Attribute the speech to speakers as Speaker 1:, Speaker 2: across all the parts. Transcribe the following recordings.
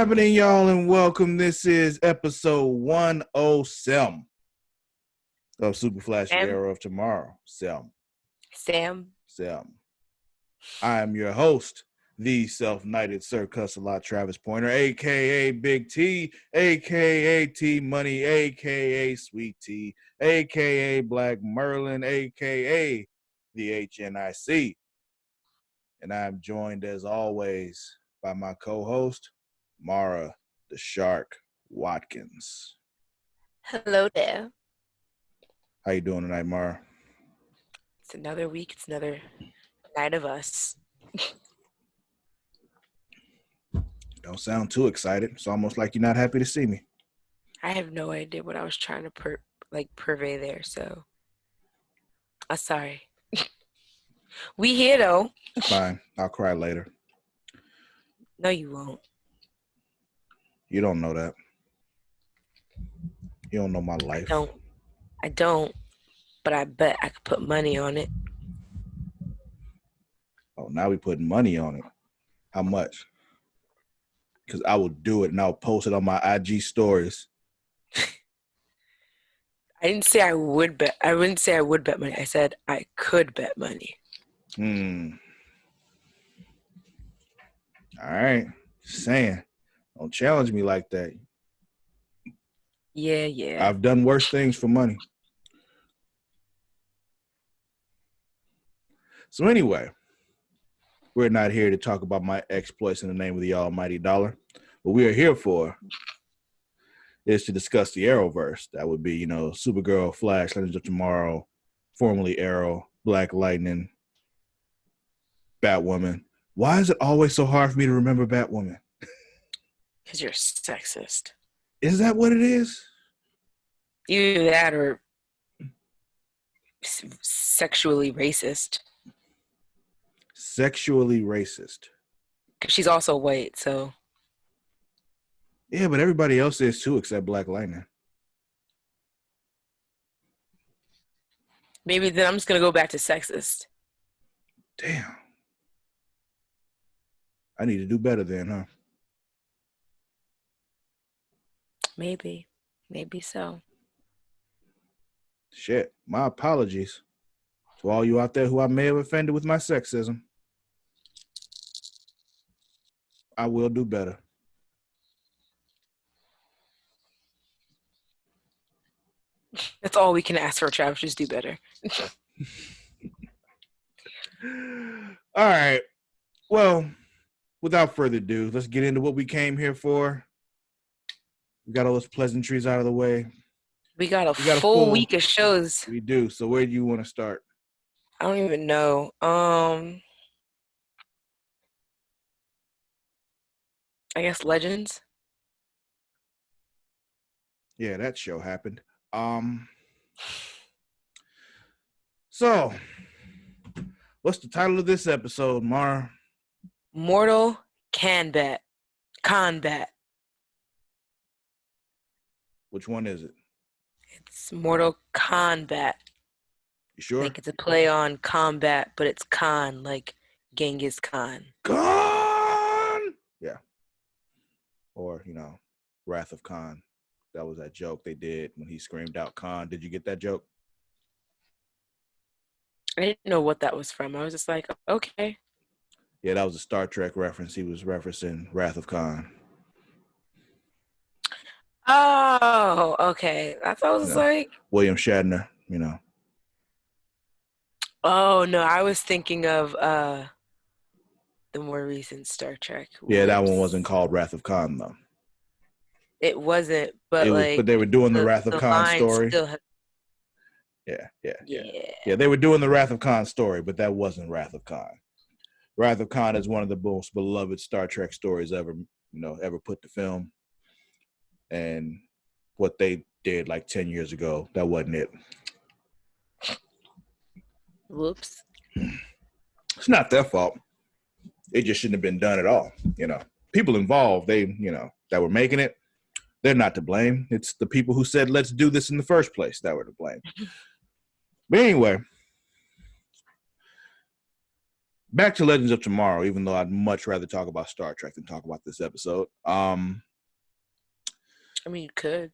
Speaker 1: happening, y'all, and welcome. This is episode 107 of Super Flashy Arrow of Tomorrow. Sam. I am your host, the self-knighted Sir Cussalott Travis Pointer, a.k.a. Big T, a.k.a. T-Money, a.k.a. Sweet T, a.k.a. Black Merlin, a.k.a. the HNIC. And I am joined, as always, by my co-host, Mara the Shark Watkins.
Speaker 2: Hello there.
Speaker 1: How you doing tonight, Mara?
Speaker 2: It's another week. It's another night of us.
Speaker 1: Don't sound too excited. It's almost like you're not happy to see me.
Speaker 2: I have no idea what I was trying to purvey there, so I'm sorry. We here though.
Speaker 1: Fine. I'll cry later.
Speaker 2: No, you won't.
Speaker 1: You don't know that. You don't know my life.
Speaker 2: I don't, but I bet I could put money on it.
Speaker 1: Oh, now we putting money on it. How much? Because I will do it and I'll post it on my IG stories.
Speaker 2: I didn't say I would bet. I wouldn't say I would bet money. I said I could bet money.
Speaker 1: All right. Just saying. Don't challenge me like that.
Speaker 2: Yeah.
Speaker 1: I've done worse things for money. So anyway, we're not here to talk about my exploits in the name of the almighty dollar. What we are here for is to discuss the Arrowverse. That would be, Supergirl, Flash, Legends of Tomorrow, formerly Arrow, Black Lightning, Batwoman. Why is it always so hard for me to remember Batwoman?
Speaker 2: Because you're sexist.
Speaker 1: Is that what it is?
Speaker 2: Either that or sexually racist.
Speaker 1: Sexually racist.
Speaker 2: Because she's also white, so.
Speaker 1: Yeah, but everybody else is too, except Black Lightning.
Speaker 2: Maybe then I'm just going to go back to sexist.
Speaker 1: Damn. I need to do better then, huh?
Speaker 2: Maybe so.
Speaker 1: Shit, my apologies to all you out there who I may have offended with my sexism. I will do better.
Speaker 2: That's all we can ask for, Travis. Just do better.
Speaker 1: All right. Well, without further ado, let's get into what we came here for. We got all those pleasantries out of the way.
Speaker 2: We got a full week of shows.
Speaker 1: We do. So where do you want to start?
Speaker 2: I don't even know. I guess Legends.
Speaker 1: Yeah, that show happened. So, what's the title of this episode, Mara?
Speaker 2: Mortal Kombat.
Speaker 1: Which one is it?
Speaker 2: It's Mortal Kombat.
Speaker 1: You sure?
Speaker 2: Like it's a play on combat, but it's Khan, like Genghis Khan.
Speaker 1: Khan! Yeah. Or, Wrath of Khan. That was that joke they did when he screamed out Khan. Did you get that joke?
Speaker 2: I didn't know what that was from. I was just like, okay.
Speaker 1: Yeah, that was a Star Trek reference. He was referencing Wrath of Khan.
Speaker 2: Oh, okay. I thought it was like
Speaker 1: William Shatner,
Speaker 2: Oh no, I was thinking of the more recent Star Trek.
Speaker 1: Yeah, that one wasn't called Wrath of Khan though.
Speaker 2: It wasn't, but
Speaker 1: but they were doing the Wrath of Khan story. Yeah. They were doing the Wrath of Khan story, but that wasn't Wrath of Khan. Wrath of Khan is one of the most beloved Star Trek stories ever put to film. And what they did like 10 years ago, that wasn't it.
Speaker 2: Whoops.
Speaker 1: It's not their fault. It just shouldn't have been done at all. People involved, that were making it, they're not to blame. It's the people who said, let's do this in the first place that were to blame. But anyway, back to Legends of Tomorrow, even though I'd much rather talk about Star Trek than talk about this episode.
Speaker 2: I mean, you could.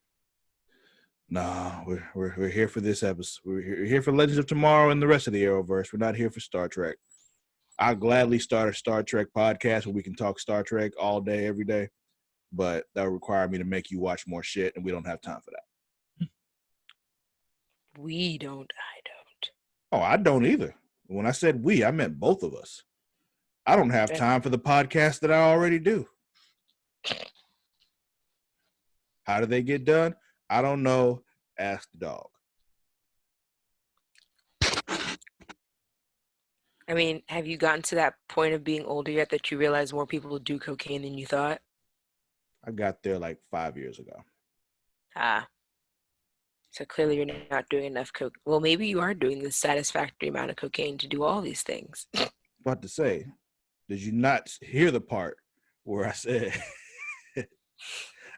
Speaker 1: No, we're here for this episode. We're here for Legends of Tomorrow and the rest of the Arrowverse. We're not here for Star Trek. I'll gladly start a Star Trek podcast where we can talk Star Trek all day, every day, but that would require me to make you watch more shit, and we don't have time for that.
Speaker 2: We don't. I don't.
Speaker 1: Oh, I don't either. When I said we, I meant both of us. I don't have time for the podcast that I already do. How do they get done? I don't know. Ask the dog.
Speaker 2: I mean, have you gotten to that point of being older yet that you realize more people do cocaine than you thought?
Speaker 1: I got there like 5 years ago.
Speaker 2: So clearly you're not doing enough coke. Well, maybe you are doing the satisfactory amount of cocaine to do all these things.
Speaker 1: About to say, did you not hear the part where I said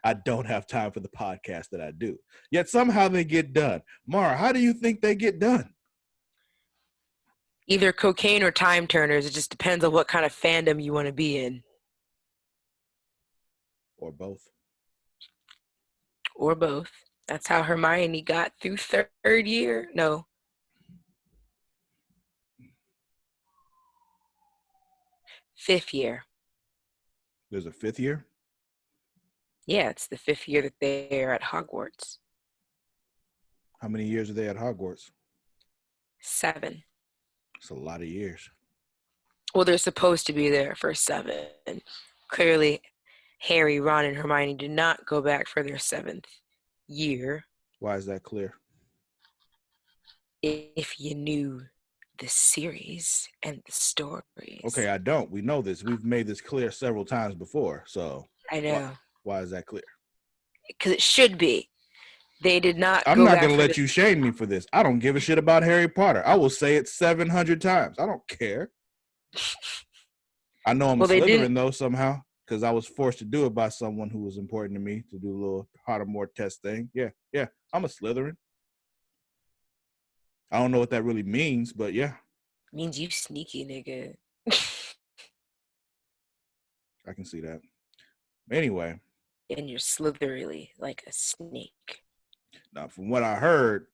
Speaker 1: I don't have time for the podcast that I do? Yet somehow they get done. Mara, how do you think they get done?
Speaker 2: Either cocaine or time turners. It just depends on what kind of fandom you want to be in.
Speaker 1: Or both.
Speaker 2: Or both. That's how Hermione got through third year. No. Fifth year.
Speaker 1: There's a fifth year?
Speaker 2: Yeah, it's the fifth year that they're at Hogwarts.
Speaker 1: How many years are they at Hogwarts?
Speaker 2: 7.
Speaker 1: It's a lot of years.
Speaker 2: Well, they're supposed to be there for 7. Clearly, Harry, Ron, and Hermione did not go back for their 7th year.
Speaker 1: Why is that clear?
Speaker 2: If you knew the series and the stories.
Speaker 1: Okay, I don't. We know this. We've made this clear several times before. So
Speaker 2: I know.
Speaker 1: Why is that clear?
Speaker 2: Because it should be. They did not.
Speaker 1: I'm not going to let you shame me for this. I don't give a shit about Harry Potter. I will say it 700 times. I don't care. I know I'm a Slytherin though somehow because I was forced to do it by someone who was important to me to do a little Pottermore test thing. Yeah, I'm a Slytherin. I don't know what that really means, but yeah.
Speaker 2: It means you sneaky nigga.
Speaker 1: I can see that. Anyway.
Speaker 2: And you're slithery like a snake.
Speaker 1: Now, from what I heard,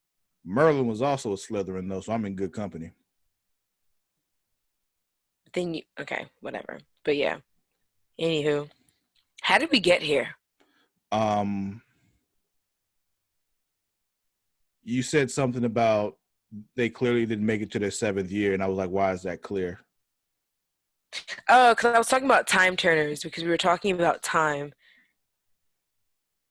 Speaker 1: Merlin was also a Slytherin, though, so I'm in good company.
Speaker 2: Then okay, whatever. But yeah. Anywho, how did we get here?
Speaker 1: You said something about they clearly didn't make it to their 7th year, and I was like, why is that clear?
Speaker 2: Oh, because I was talking about time turners because we were talking about time.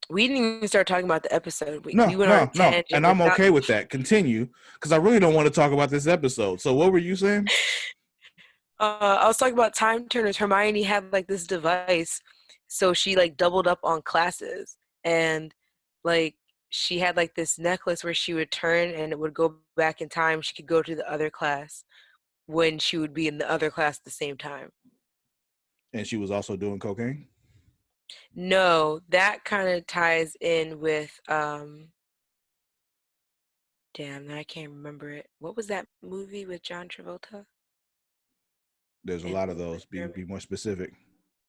Speaker 2: We didn't even start talking about the episode. We went on a tangent.
Speaker 1: And I'm okay with that. Continue, because I really don't want to talk about this episode. So what were you saying?
Speaker 2: I was talking about time turners. Hermione had like this device, so she like doubled up on classes, and like she had like this necklace where she would turn and it would go back in time. She could go to the other class when she would be in the other class at the same time.
Speaker 1: And she was also doing cocaine?
Speaker 2: No, that kind of ties in with damn, I can't remember it. What was that movie with John Travolta?
Speaker 1: There's a lot of those. Be more specific.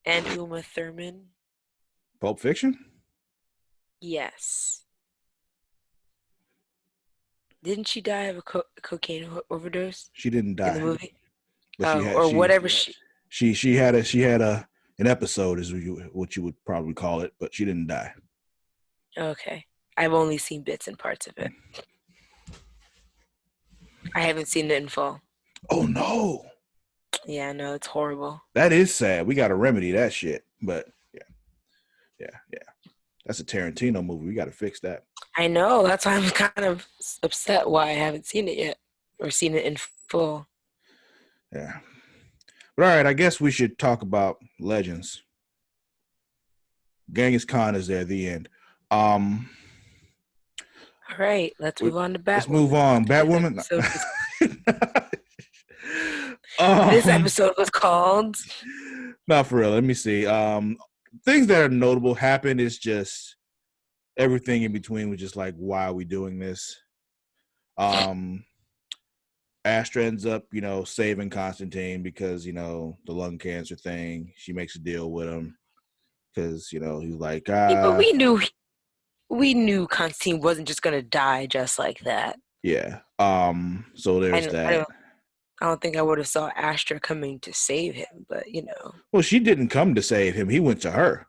Speaker 2: And Uma Thurman.
Speaker 1: Pulp Fiction?
Speaker 2: Yes. Didn't she die of a cocaine overdose?
Speaker 1: She didn't die
Speaker 2: in the movie,
Speaker 1: but she had an episode, is what you would probably call it, but she didn't die.
Speaker 2: Okay, I've only seen bits and parts of it. I haven't seen it in full.
Speaker 1: Oh no!
Speaker 2: Yeah, no, it's horrible.
Speaker 1: That is sad. We got to remedy that shit, but yeah. That's a Tarantino movie. We got to fix that.
Speaker 2: I know. That's why I'm kind of upset why I haven't seen it yet or seen it in full.
Speaker 1: Yeah. But all right, I guess we should talk about Legends. Genghis Khan is there at the end.
Speaker 2: All right, let's move on to Batwoman.
Speaker 1: Let's move on. Batwoman.
Speaker 2: This episode was called...
Speaker 1: Not for real. Let me see. Things that are notable happened. Is just everything in between was just like, why are we doing this? At Astra ends up, saving Constantine because, the lung cancer thing. She makes a deal with him because, he's like,
Speaker 2: Yeah, but we knew Constantine wasn't just gonna die just like that.
Speaker 1: yeah. So
Speaker 2: I
Speaker 1: there's
Speaker 2: don't, I
Speaker 1: that.
Speaker 2: don't, I don't think I would have saw Astra coming to save him, but
Speaker 1: Well, she didn't come to save him. He went to her.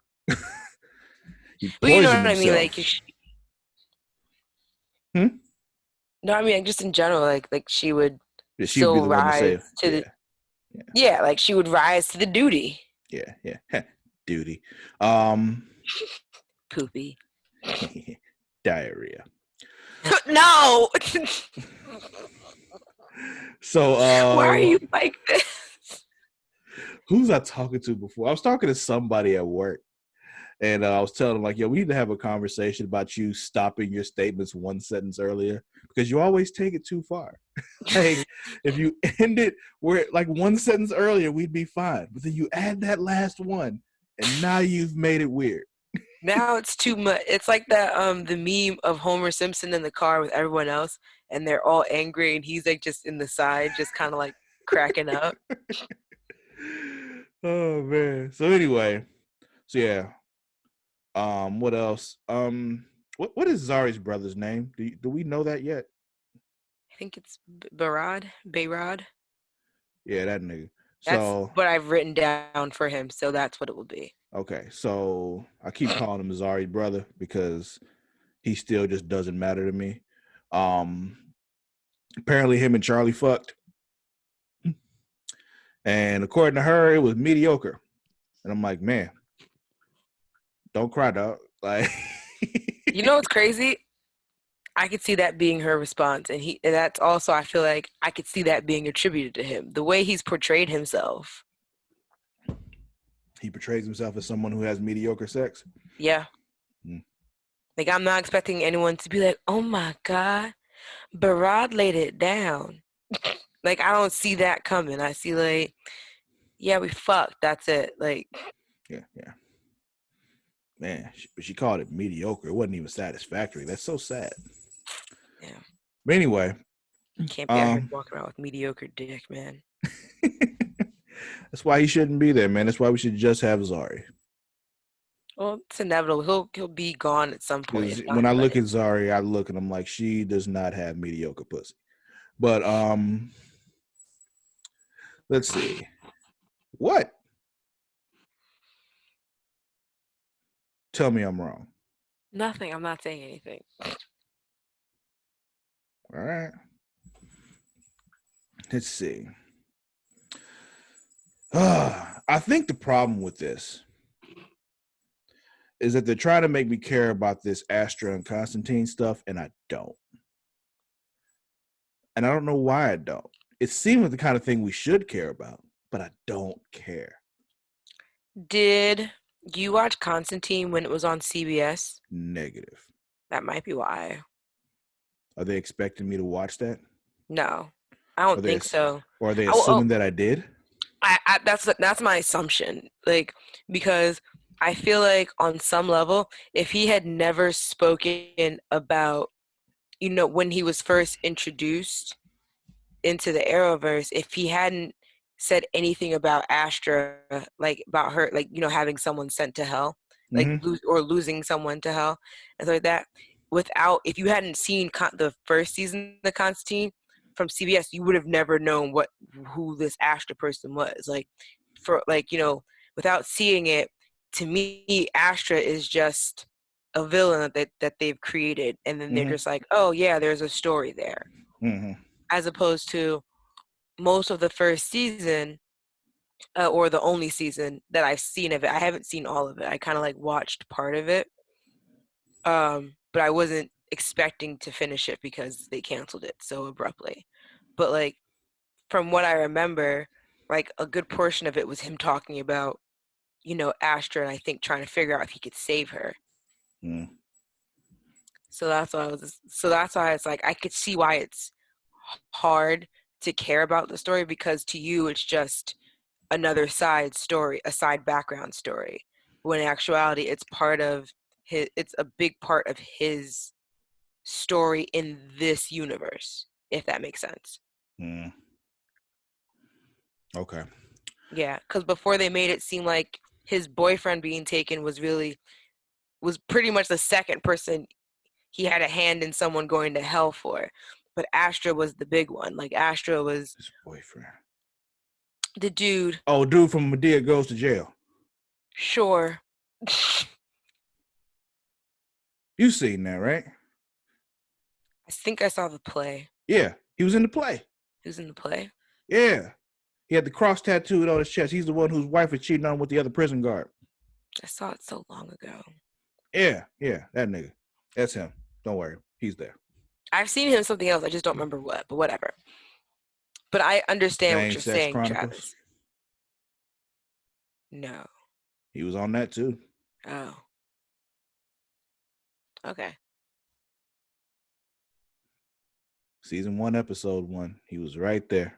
Speaker 1: He
Speaker 2: well, you know
Speaker 1: poisoned
Speaker 2: what I mean. Like,
Speaker 1: himself. Hmm?
Speaker 2: no, I mean, like, just in general, like she would
Speaker 1: Yeah, she'd be
Speaker 2: still
Speaker 1: the one to
Speaker 2: rise
Speaker 1: save.
Speaker 2: to the,
Speaker 1: Yeah. Yeah.
Speaker 2: yeah, like she would rise to the duty.
Speaker 1: Yeah. Yeah. Duty. Um,
Speaker 2: Poopy.
Speaker 1: diarrhea.
Speaker 2: No.
Speaker 1: So,
Speaker 2: Why are you like this?
Speaker 1: who's I talking to before? I was talking to somebody at work, and I was telling them like, "Yo, we need to have a conversation about you stopping your statements one sentence earlier because you always take it too far. Like, if you end it where like one sentence earlier, we'd be fine, but then you add that last one, and now you've made it weird."
Speaker 2: Now it's too much. It's like that the meme of Homer Simpson in the car with everyone else, and they're all angry, and he's like just in the side, just kind of like cracking up.
Speaker 1: Oh man. So anyway, so yeah. What else? What is Zari's brother's name? Do we know that yet?
Speaker 2: I think it's Bayrod.
Speaker 1: Yeah, that nigga.
Speaker 2: That's
Speaker 1: So
Speaker 2: what I've written down for him, so that's what it will be.
Speaker 1: okay, so I keep calling him Zari's brother because he still just doesn't matter to me. Um, apparently him and Charlie fucked, and according to her, it was mediocre. And I'm like, man, don't cry, dog. Like,
Speaker 2: You know what's crazy? I could see that being her response, and that's also I feel like I could see that being attributed to him. The way he's portrayed himself.
Speaker 1: he portrays himself as someone who has mediocre sex.
Speaker 2: Yeah.
Speaker 1: Mm.
Speaker 2: Like I'm not expecting anyone to be like, "Oh my God, Barad laid it down." Like I don't see that coming. I see like, yeah, we fucked. That's it. Like,
Speaker 1: Yeah. Man, but she called it mediocre. It wasn't even satisfactory. That's so sad.
Speaker 2: yeah,
Speaker 1: But anyway,
Speaker 2: can't be out here
Speaker 1: um,
Speaker 2: walking around with mediocre dick, man.
Speaker 1: that's why he shouldn't be there, man. That's why we should just have Zari.
Speaker 2: Well, it's inevitable. He'll be gone at some point,
Speaker 1: Because
Speaker 2: if not
Speaker 1: when I look
Speaker 2: like
Speaker 1: at Zari, I look and I'm like, she does not have mediocre pussy. But let's see. What? Tell me I'm wrong.
Speaker 2: nothing. I'm not saying anything.
Speaker 1: All right. Let's see. I think the problem with this is that they're trying to make me care about this Astra and Constantine stuff, and I don't. And I don't know why I don't. It seems like the kind of thing we should care about, but I don't care.
Speaker 2: Did you watch Constantine when it was on CBS?
Speaker 1: Negative.
Speaker 2: That might be why.
Speaker 1: Are they expecting me to watch that?
Speaker 2: No, I
Speaker 1: Or
Speaker 2: don't
Speaker 1: they
Speaker 2: think so.
Speaker 1: or are they
Speaker 2: Oh,
Speaker 1: assuming that I did?
Speaker 2: that's my assumption. Like because I feel like on some level, if he had never spoken about, when he was first introduced into the Arrowverse, if he hadn't said anything about Astra, like about her, like having someone sent to hell, like
Speaker 1: Mm-hmm.
Speaker 2: losing someone to hell, and so like that, without if you hadn't seen the first season of Constantine from CBS, you would have never known who this Astra person was. Like for like without seeing it, to me, Astra is just a villain that they've created, and then they're
Speaker 1: Mm-hmm.
Speaker 2: just like, oh yeah, there's a story there,
Speaker 1: Mm-hmm.
Speaker 2: as opposed to most of the first season, or the only season that I've seen of it. I haven't seen all of it. I kind of like watched part of it, but I wasn't expecting to finish it because they canceled it so abruptly. But like from what I remember, like a good portion of it was him talking about Astra, and I think trying to figure out if he could save her.
Speaker 1: Mm-hmm.
Speaker 2: So that's why it's like I could see why it's hard to care about the story, because to you it's just another side story, a side background story. When in actuality, it's a big part of his story in this universe, if that makes sense.
Speaker 1: Mm. Okay.
Speaker 2: Yeah, because before they made it seem like his boyfriend being taken was pretty much the second person he had a hand in someone going to hell for. But Astra was the big one. Like Astra was
Speaker 1: His boyfriend.
Speaker 2: the dude.
Speaker 1: Oh, dude from Medea Goes to Jail.
Speaker 2: Sure.
Speaker 1: You seen that, right?
Speaker 2: I think I saw the play.
Speaker 1: Yeah, he was in the play.
Speaker 2: Who's in the play?
Speaker 1: Yeah. He had the cross tattooed on his chest. He's the one whose wife was cheating on him with the other prison guard.
Speaker 2: I saw it so long ago.
Speaker 1: Yeah, that nigga. That's him. Don't worry. He's there.
Speaker 2: I've seen him in something else. I just don't remember what, but whatever. But I understand what you're
Speaker 1: Same-Sex
Speaker 2: saying,
Speaker 1: Chronicles.
Speaker 2: Travis. No.
Speaker 1: He was on that too.
Speaker 2: Oh. Okay.
Speaker 1: Season 1, episode 1. He was right there.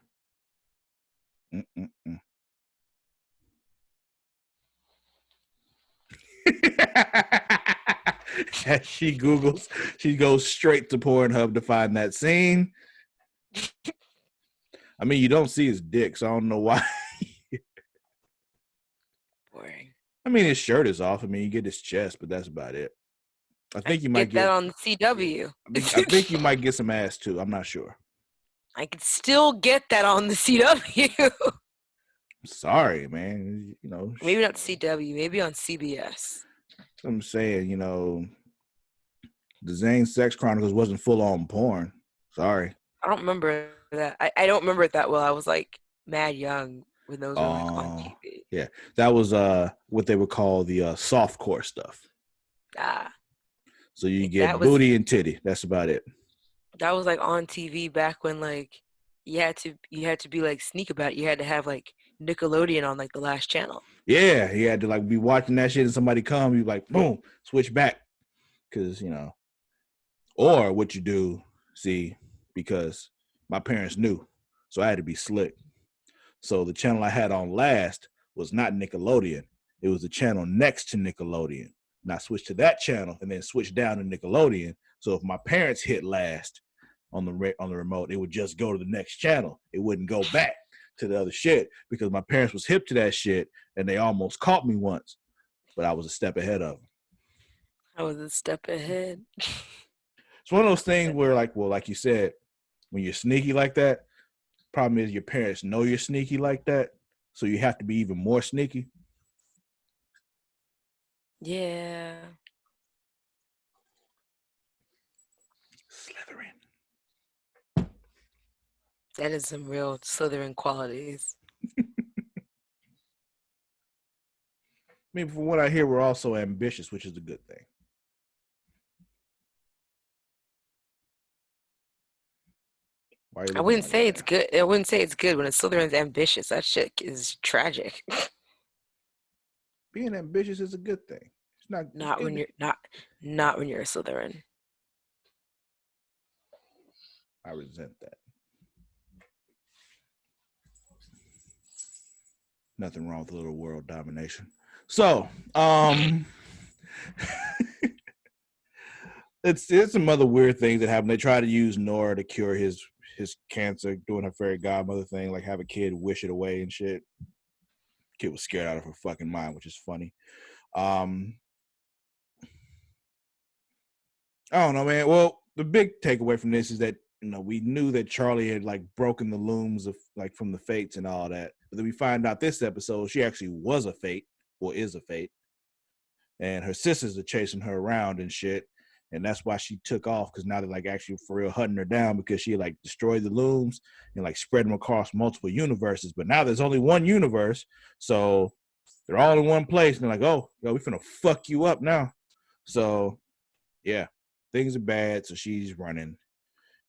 Speaker 1: As she Googles, she goes straight to Pornhub to find that scene. I mean, you don't see his dick, so I don't know why.
Speaker 2: Boring.
Speaker 1: I mean, his shirt is off. I mean, you get his chest, but that's about it. I think you might
Speaker 2: get that on the CW.
Speaker 1: I think you might get some ass too. I'm not sure.
Speaker 2: I could still get that on the CW.
Speaker 1: Sorry, man. You know,
Speaker 2: maybe not CW. Maybe on CBS.
Speaker 1: I'm saying, you know, the Zane Sex Chronicles wasn't full on porn. Sorry.
Speaker 2: I don't remember that. I don't remember it that well. I was like mad young when those were like on TV.
Speaker 1: Yeah, that was what they would call the softcore stuff. So you get booty and titty. That's about it.
Speaker 2: That was like on TV back when like you had to be like sneak about it. You had to have like Nickelodeon on like the last channel.
Speaker 1: Yeah, he had to like be watching that shit and somebody come, you like boom, switch back, because you know, or what you do, see, because my parents knew, so I had to be slick. So the channel I had on last was not Nickelodeon; it was the channel next to Nickelodeon. And I switched to that channel and then switched down to Nickelodeon. So if my parents hit last on the remote, it would just go to the next channel. It wouldn't go back to the other shit because my parents was hip to that shit and they almost caught me once, but I was a step ahead of them.
Speaker 2: I was a step ahead.
Speaker 1: It's one of those things where, like, well, like you said, when you're sneaky like that, problem is your parents know you're sneaky like that, so you have to be even more sneaky.
Speaker 2: Yeah.
Speaker 1: Slytherin.
Speaker 2: That is some real Slytherin qualities.
Speaker 1: I mean, from what I hear, we're also ambitious, which is a good thing.
Speaker 2: I wouldn't say it's good. I wouldn't say it's good when a Slytherin's ambitious. That shit is tragic.
Speaker 1: Being ambitious is a good thing. It's
Speaker 2: not when you're not when you're a Slytherin.
Speaker 1: I resent that. Nothing wrong with a little world domination. So, it's some other weird things that happen. They try to use Nora to cure his cancer, doing her fairy godmother thing, like have a kid wish it away and shit. Kid was scared out of her fucking mind, which is funny. I don't know, man. Well, the big takeaway from this is that, you know, we knew that Charlie had like broken the looms of like from the fates and all that. But then we find out this episode she actually was a fate, or is a fate. And her sisters are chasing her around and shit. And that's why she took off, because now they're like actually for real hunting her down, because she like destroyed the looms and like spread them across multiple universes. But now there's only one universe, so they're all in one place. And they're like, oh, yo, we finna fuck you up now. So yeah, things are bad. So she's running.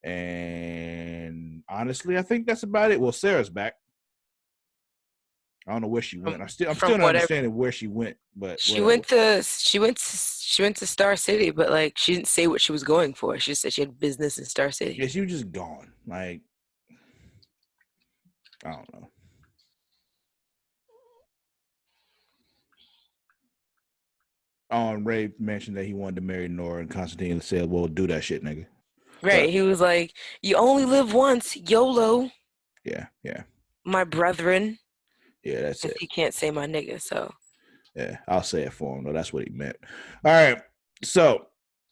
Speaker 1: And honestly, I think that's about it. Well, Sarah's back. I don't know where she went. I'm still not understanding where she went, but
Speaker 2: she went to Star City, but like she didn't say what she was going for. She just said she had business in Star City.
Speaker 1: Yeah, she was just gone. Like, I don't know. Ray mentioned that he wanted to marry Nora, and Constantine said, well, do that shit, nigga.
Speaker 2: Right. But he was like, you only live once, YOLO.
Speaker 1: Yeah, yeah.
Speaker 2: My brethren,
Speaker 1: Yeah, that's
Speaker 2: because
Speaker 1: it.
Speaker 2: he can't say my nigga, so.
Speaker 1: Yeah, I'll say it for him. No, that's what he meant. All right. So,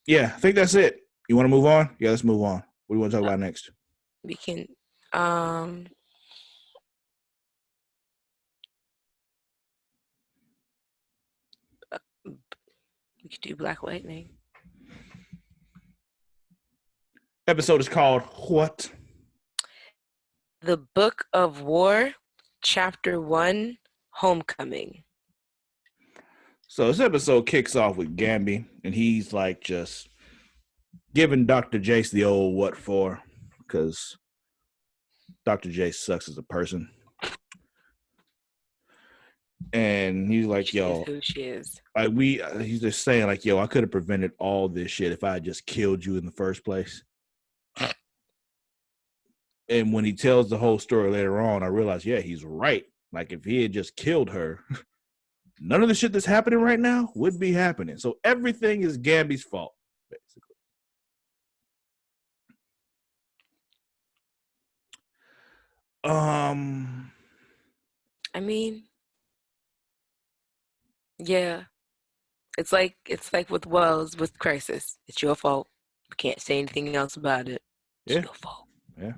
Speaker 1: yeah, I think that's it. You want to move on? Yeah, let's move on. What do you want to talk about next?
Speaker 2: We can, we could do Black Lightning.
Speaker 1: Episode is called What?
Speaker 2: The Book of War, Chapter 1, Homecoming.
Speaker 1: So this episode kicks off with Gamby, and he's like just giving Dr. Jace the old what for, because Dr. Jace sucks as a person. And he's like,
Speaker 2: She is
Speaker 1: yo,
Speaker 2: who she is.
Speaker 1: like he's just saying like, yo, I could have prevented all this shit if I had just killed you in the first place. And when he tells the whole story later on, I realize, yeah, he's right. Like if he had just killed her, none of the shit that's happening right now would be happening. So everything is Gamby's fault, basically.
Speaker 2: I mean, yeah. It's like with Wells with Crisis. It's your fault. You can't say anything else about it. It's
Speaker 1: Yeah.
Speaker 2: your fault.
Speaker 1: Yeah.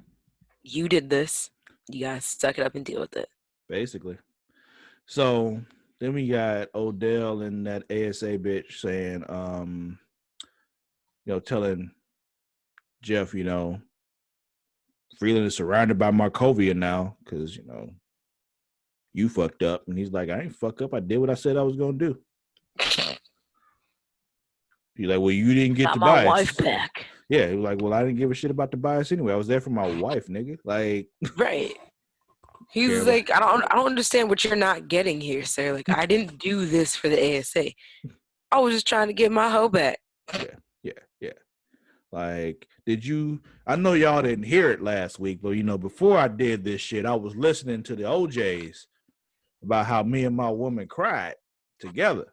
Speaker 2: You did this. You gotta suck it up and deal with it.
Speaker 1: Basically. So then we got Odell and that ASA bitch saying, telling Jeff, Freeland is surrounded by Markovia now because, you fucked up. And he's like, I ain't fuck up. I did what I said I was going to do. He's like, well, you didn't get
Speaker 2: Got
Speaker 1: Tobias.
Speaker 2: my wife back.
Speaker 1: Yeah, he was like, well, I didn't give a shit about Tobias anyway. I was there for my wife, nigga. Like,
Speaker 2: right. He's like, I don't understand what you're not getting here, sir. Like, I didn't do this for the ASA. I was just trying to get my hoe back.
Speaker 1: Yeah. Like, I know y'all didn't hear it last week, but, before I did this shit, I was listening to the OJs about how me and my woman cried together.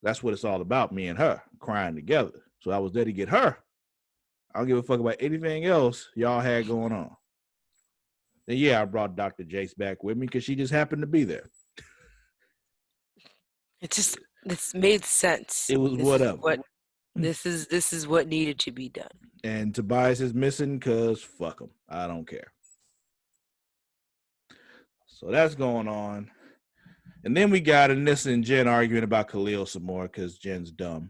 Speaker 1: That's what it's all about, me and her crying together. So I was there to get her. I don't give a fuck about anything else y'all had going on. And yeah, I brought Dr. Jace back with me because she just happened to be there.
Speaker 2: This made sense.
Speaker 1: It was whatever.
Speaker 2: This is what needed to be done.
Speaker 1: And Tobias is missing because fuck him. I don't care. So that's going on. And then we got Anissa and Jen arguing about Khalil some more because Jen's dumb.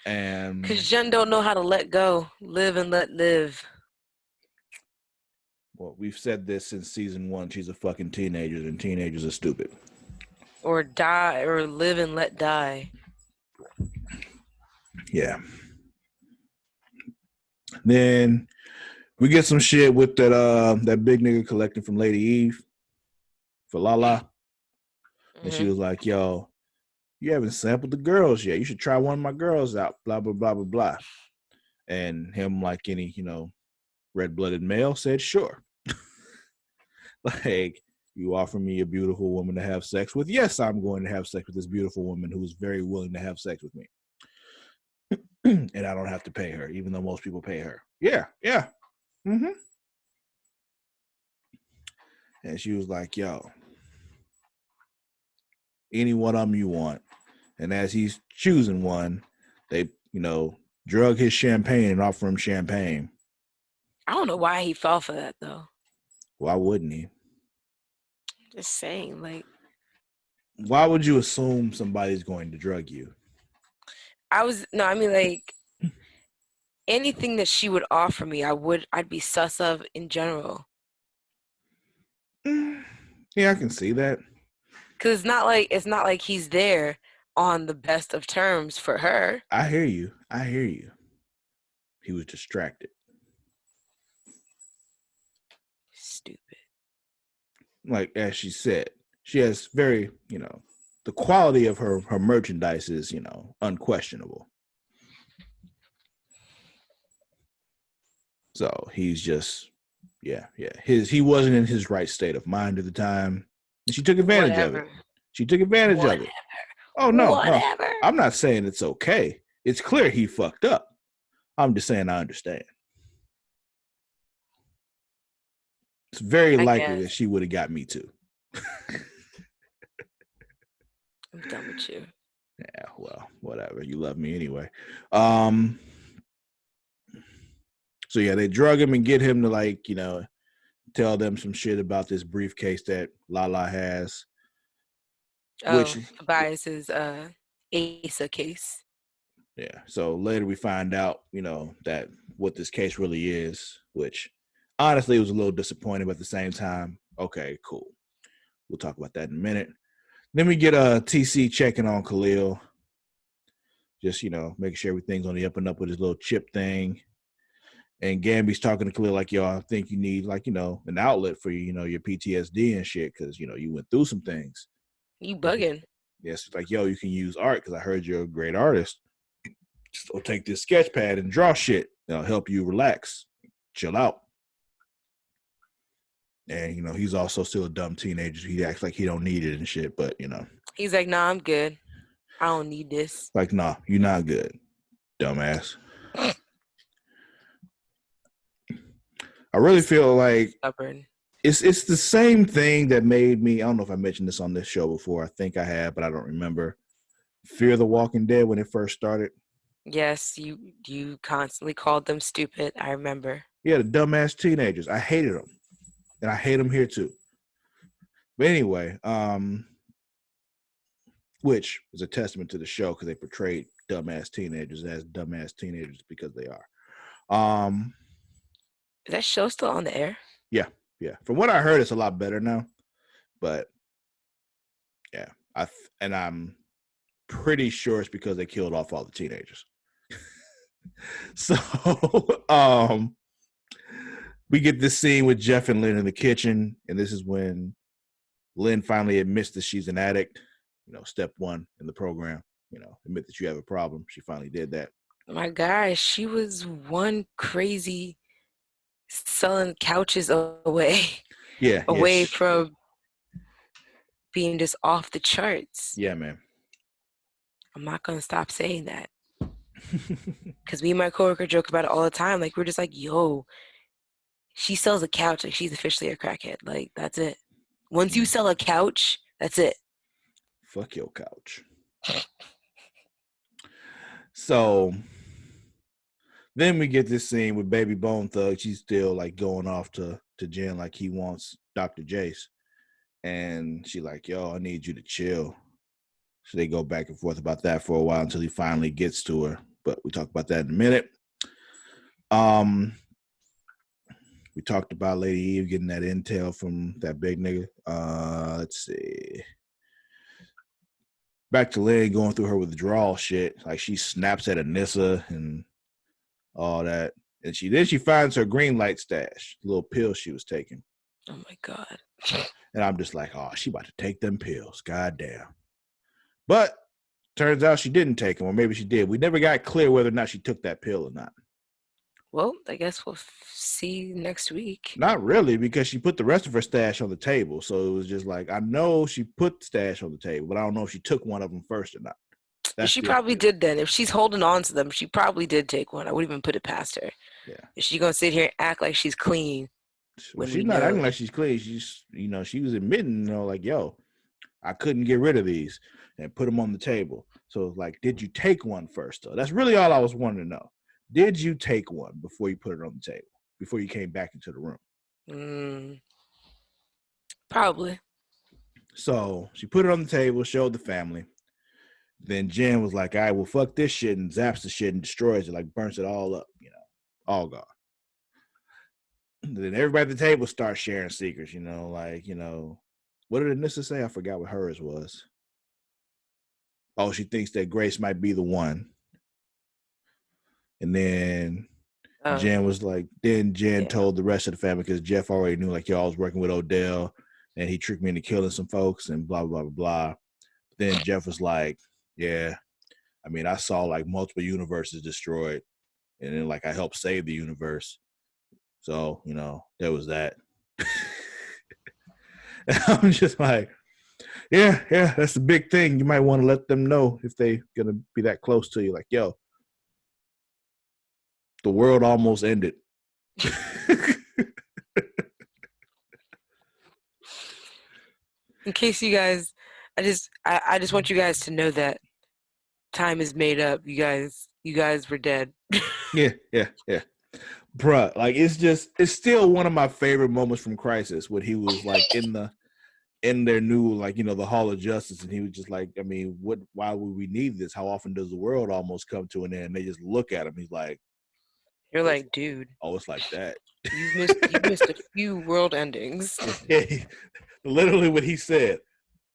Speaker 1: And
Speaker 2: because Jen don't know how to let go, live and let live.
Speaker 1: Well, we've said this since season 1. She's a fucking teenager, and teenagers are stupid.
Speaker 2: Or die, or live and let die.
Speaker 1: Yeah. Then we get some shit with that big nigga collecting from Lady Eve for Lala. And she was like, yo, you haven't sampled the girls yet. You should try one of my girls out, blah, blah, blah, blah, blah. And him, like any, red-blooded male, said, sure. Like, you offer me a beautiful woman to have sex with? Yes, I'm going to have sex with this beautiful woman who's very willing to have sex with me. And I don't have to pay her, even though most people pay her. Yeah. Mm-hmm. And she was like, yo, any one of them you want. And as he's choosing one, they, drug his champagne and offer him champagne.
Speaker 2: I don't know why he fell for that, though.
Speaker 1: Why wouldn't he?
Speaker 2: Just saying, like.
Speaker 1: Why would you assume somebody's going to drug you?
Speaker 2: Anything that she would offer me, I'd be sus of in general.
Speaker 1: Yeah, I can see that.
Speaker 2: Because it's not like he's there on the best of terms for her.
Speaker 1: I hear you. He was distracted.
Speaker 2: Stupid.
Speaker 1: Like, as she said, she has very, the quality of her merchandise is, unquestionable. So he's just, yeah. He wasn't in his right state of mind at the time. And she took advantage of it. Of it. Oh, no. I'm not saying it's okay. It's clear he fucked up. I'm just saying I understand. It's very
Speaker 2: I
Speaker 1: likely that
Speaker 2: guess.
Speaker 1: she would have got me too.
Speaker 2: I'm done with you.
Speaker 1: Yeah, well, whatever. You love me anyway. Um, so yeah, they drug him and get him to like, tell them some shit about this briefcase that Lala has.
Speaker 2: Oh,
Speaker 1: Which
Speaker 2: Tobias's Asa case.
Speaker 1: yeah. So later we find out, that what this case really is, which honestly was a little disappointing, but at the same time, okay, cool. We'll talk about that in a minute. Then we get a TC checking on Khalil. Just, making sure everything's on the up and up with his little chip thing. And Gamby's talking to Khalil like, yo, I think you need like, an outlet for your PTSD and shit, because you went through some things.
Speaker 2: You bugging.
Speaker 1: Yes, like, yo, you can use art because I heard you're a great artist. So take this sketch pad and draw shit. It'll help you relax, chill out. And he's also still a dumb teenager. He acts like he don't need it and shit, but
Speaker 2: He's like, nah, I'm good. I don't need this.
Speaker 1: like, nah, you're not good, dumbass. I really feel like
Speaker 2: Stubborn.
Speaker 1: it's the same thing that made me. I don't know if I mentioned this on this show before. I think I have, but I don't remember. Fear the Walking Dead when it first started.
Speaker 2: Yes, you constantly called them stupid. I remember.
Speaker 1: Yeah, the dumbass teenagers. I hated them, and I hate them here too. But anyway, which is a testament to the show because they portrayed dumbass teenagers as dumbass teenagers because they are.
Speaker 2: Is that show still on the air?
Speaker 1: Yeah. From what I heard, it's a lot better now. But yeah, I'm pretty sure it's because they killed off all the teenagers. So we get this scene with Jeff and Lynn in the kitchen, and this is when Lynn finally admits that she's an addict. Step one in the program. Admit that you have a problem. She finally did that.
Speaker 2: My gosh, she was one crazy selling couches away.
Speaker 1: Yeah.
Speaker 2: Away from being just off the charts.
Speaker 1: Yeah, man.
Speaker 2: I'm not gonna stop saying that. Because me and my coworker joke about it all the time. Like, we're just like, yo, she sells a couch. Like, she's officially a crackhead. Like, that's it. Once you sell a couch, that's it.
Speaker 1: Fuck your couch. So then we get this scene with Baby Bone Thug. She's still like going off to Jen like he wants Dr. Jace. And she like, yo, I need you to chill. So they go back and forth about that for a while until he finally gets to her. But we talk about that in a minute. We talked about Lady Eve getting that intel from that big nigga. Let's see. Back to Lynn going through her withdrawal shit. Like she snaps at Anissa and all that. And she finds her green light stash, little pill she was taking.
Speaker 2: Oh my God.
Speaker 1: And I'm just like, oh, she about to take them pills. God damn. But turns out she didn't take them, or maybe she did. We never got clear whether or not she took that pill or not.
Speaker 2: Well, I guess we'll see next week.
Speaker 1: Not really, because she put the rest of her stash on the table. So it was just like, I know she put the stash on the table, but I don't know if she took one of them first or not.
Speaker 2: She probably did then. If she's holding on to them, she probably did take one. I wouldn't even put it past her.
Speaker 1: Yeah.
Speaker 2: Is she going to sit here and act like she's clean?
Speaker 1: Well, she's not acting like she's clean. She's, she was admitting, like, yo, I couldn't get rid of these and put them on the table. So like, did you take one first though? That's really all I was wanting to know. Did you take one before you put it on the table, before you came back into the room?
Speaker 2: Probably.
Speaker 1: So she put it on the table, showed the family. Then Jen was like, all right, well, fuck this shit, and zaps the shit and destroys it, like burns it all up, all gone. Then everybody at the table starts sharing secrets, what did Anissa say? I forgot what hers was. Oh, she thinks that Grace might be the one. And then Jen was like, told the rest of the family, because Jeff already knew, like, yo, I was working with Odell and he tricked me into killing some folks and blah, blah, blah, blah. Then Jeff was like, yeah, I mean, I saw like multiple universes destroyed and then like I helped save the universe. So, there was that. I'm just like, yeah, that's the big thing. You might want to let them know if they're going to be that close to you. Like, yo, The world almost ended.
Speaker 2: In case you guys, I just want you guys to know that time is made up. You guys were dead.
Speaker 1: Yeah. Bruh, like it's still one of my favorite moments from Crisis when he was like in their new, like, the Hall of Justice, and he was just like, I mean, why would we need this? How often does the world almost come to an end? They just look at him. He's like,
Speaker 2: You're like, dude,
Speaker 1: it's like that.
Speaker 2: you've missed a few world endings.
Speaker 1: Yeah, literally what he said.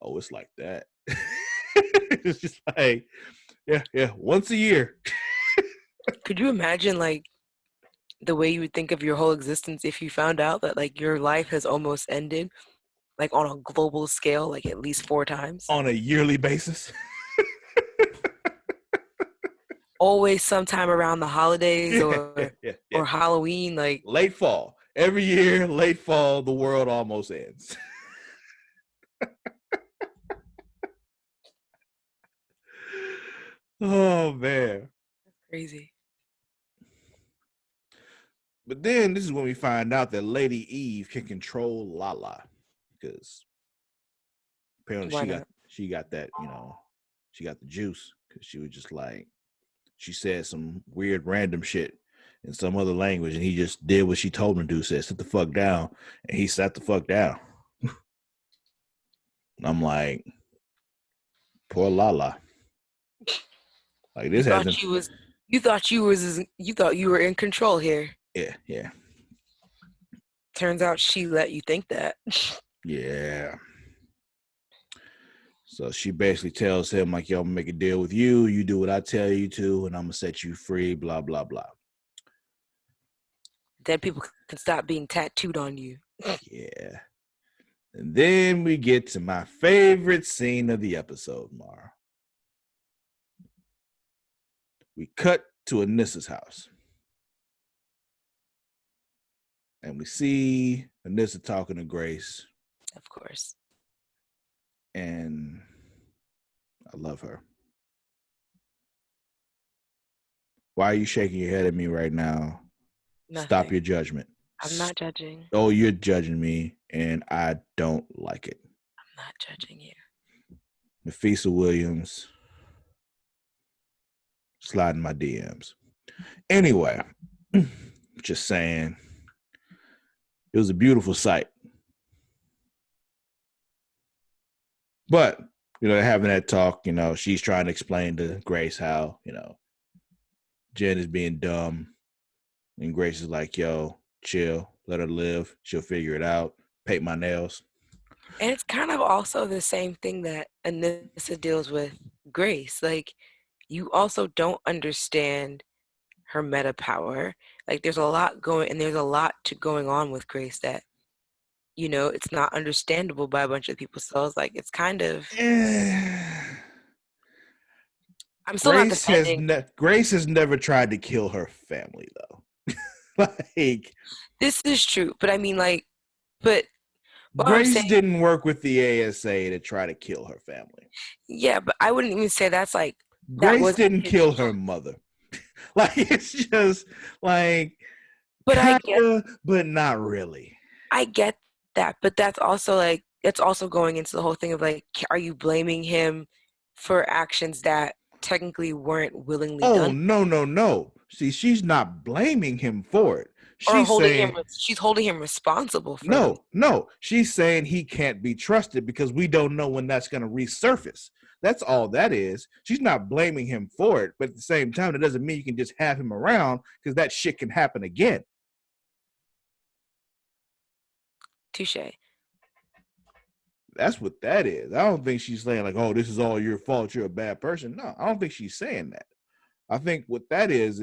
Speaker 1: Oh, it's like that. It's just like, yeah, once a year.
Speaker 2: Could you imagine like the way you would think of your whole existence if you found out that like your life has almost ended, like on a global scale, like at least 4 times?
Speaker 1: On a yearly basis.
Speaker 2: Always sometime around the holidays
Speaker 1: Yeah.
Speaker 2: or Halloween, like
Speaker 1: Late fall. Every year, late fall, the world almost ends. Oh, man.
Speaker 2: crazy.
Speaker 1: But then this is when we find out that Lady Eve can control Lala, because apparently
Speaker 2: Why not?
Speaker 1: she got that, she got the juice, because she was just like, she said some weird random shit in some other language, and he just did what she told him to do, said sit the fuck down, and he sat the fuck down. I'm like, poor Lala. Like, this hasn't.
Speaker 2: You thought you were in control here.
Speaker 1: Yeah.
Speaker 2: Turns out she let you think that.
Speaker 1: Yeah. So she basically tells him, like, yo, I'm gonna make a deal with you. You do what I tell you to, and I'm gonna set you free, blah, blah, blah.
Speaker 2: Dead people can stop being tattooed on you.
Speaker 1: Yeah. And then we get to my favorite scene of the episode, Mara. We cut to Anissa's house. And we see Anissa talking to Grace.
Speaker 2: Of course.
Speaker 1: And I love her. Why are you shaking your head at me right now?
Speaker 2: Nothing.
Speaker 1: Stop your judgment.
Speaker 2: I'm not judging.
Speaker 1: Oh, you're judging me, and I don't like it.
Speaker 2: I'm not judging you.
Speaker 1: Nafisa Williams sliding my DMs. Anyway, just saying, it was a beautiful sight. But, having that talk, she's trying to explain to Grace how, Jen is being dumb. And Grace is like, yo, chill, let her live. She'll figure it out. Paint my nails.
Speaker 2: And it's kind of also the same thing that Anissa deals with Grace. Like, you also don't understand her meta power. Like, there's a lot going on with Grace that, it's not understandable by a bunch of people. So it's like, it's kind of. I'm still not defending.
Speaker 1: Grace has never tried to kill her family, though. Like,
Speaker 2: this is true, but I mean, like, but
Speaker 1: Grace didn't work with the ASA to try to kill her family.
Speaker 2: Yeah, but I wouldn't even say that's like
Speaker 1: Grace didn't kill her mother. Like, it's just like, but kinda, but not really.
Speaker 2: I get that, but that's also going into the whole thing of like, are you blaming him for actions that technically weren't willingly done?
Speaker 1: Oh, no. See, she's not blaming him for it.
Speaker 2: She's holding him responsible for it.
Speaker 1: No. She's saying he can't be trusted because we don't know when that's going to resurface. That's all that is. She's not blaming him for it, but at the same time, it doesn't mean you can just have him around because that shit can happen again.
Speaker 2: Touche.
Speaker 1: That's what that is. I don't think she's saying like, oh, this is all your fault, you're a bad person. No, I don't think she's saying that. I think what that is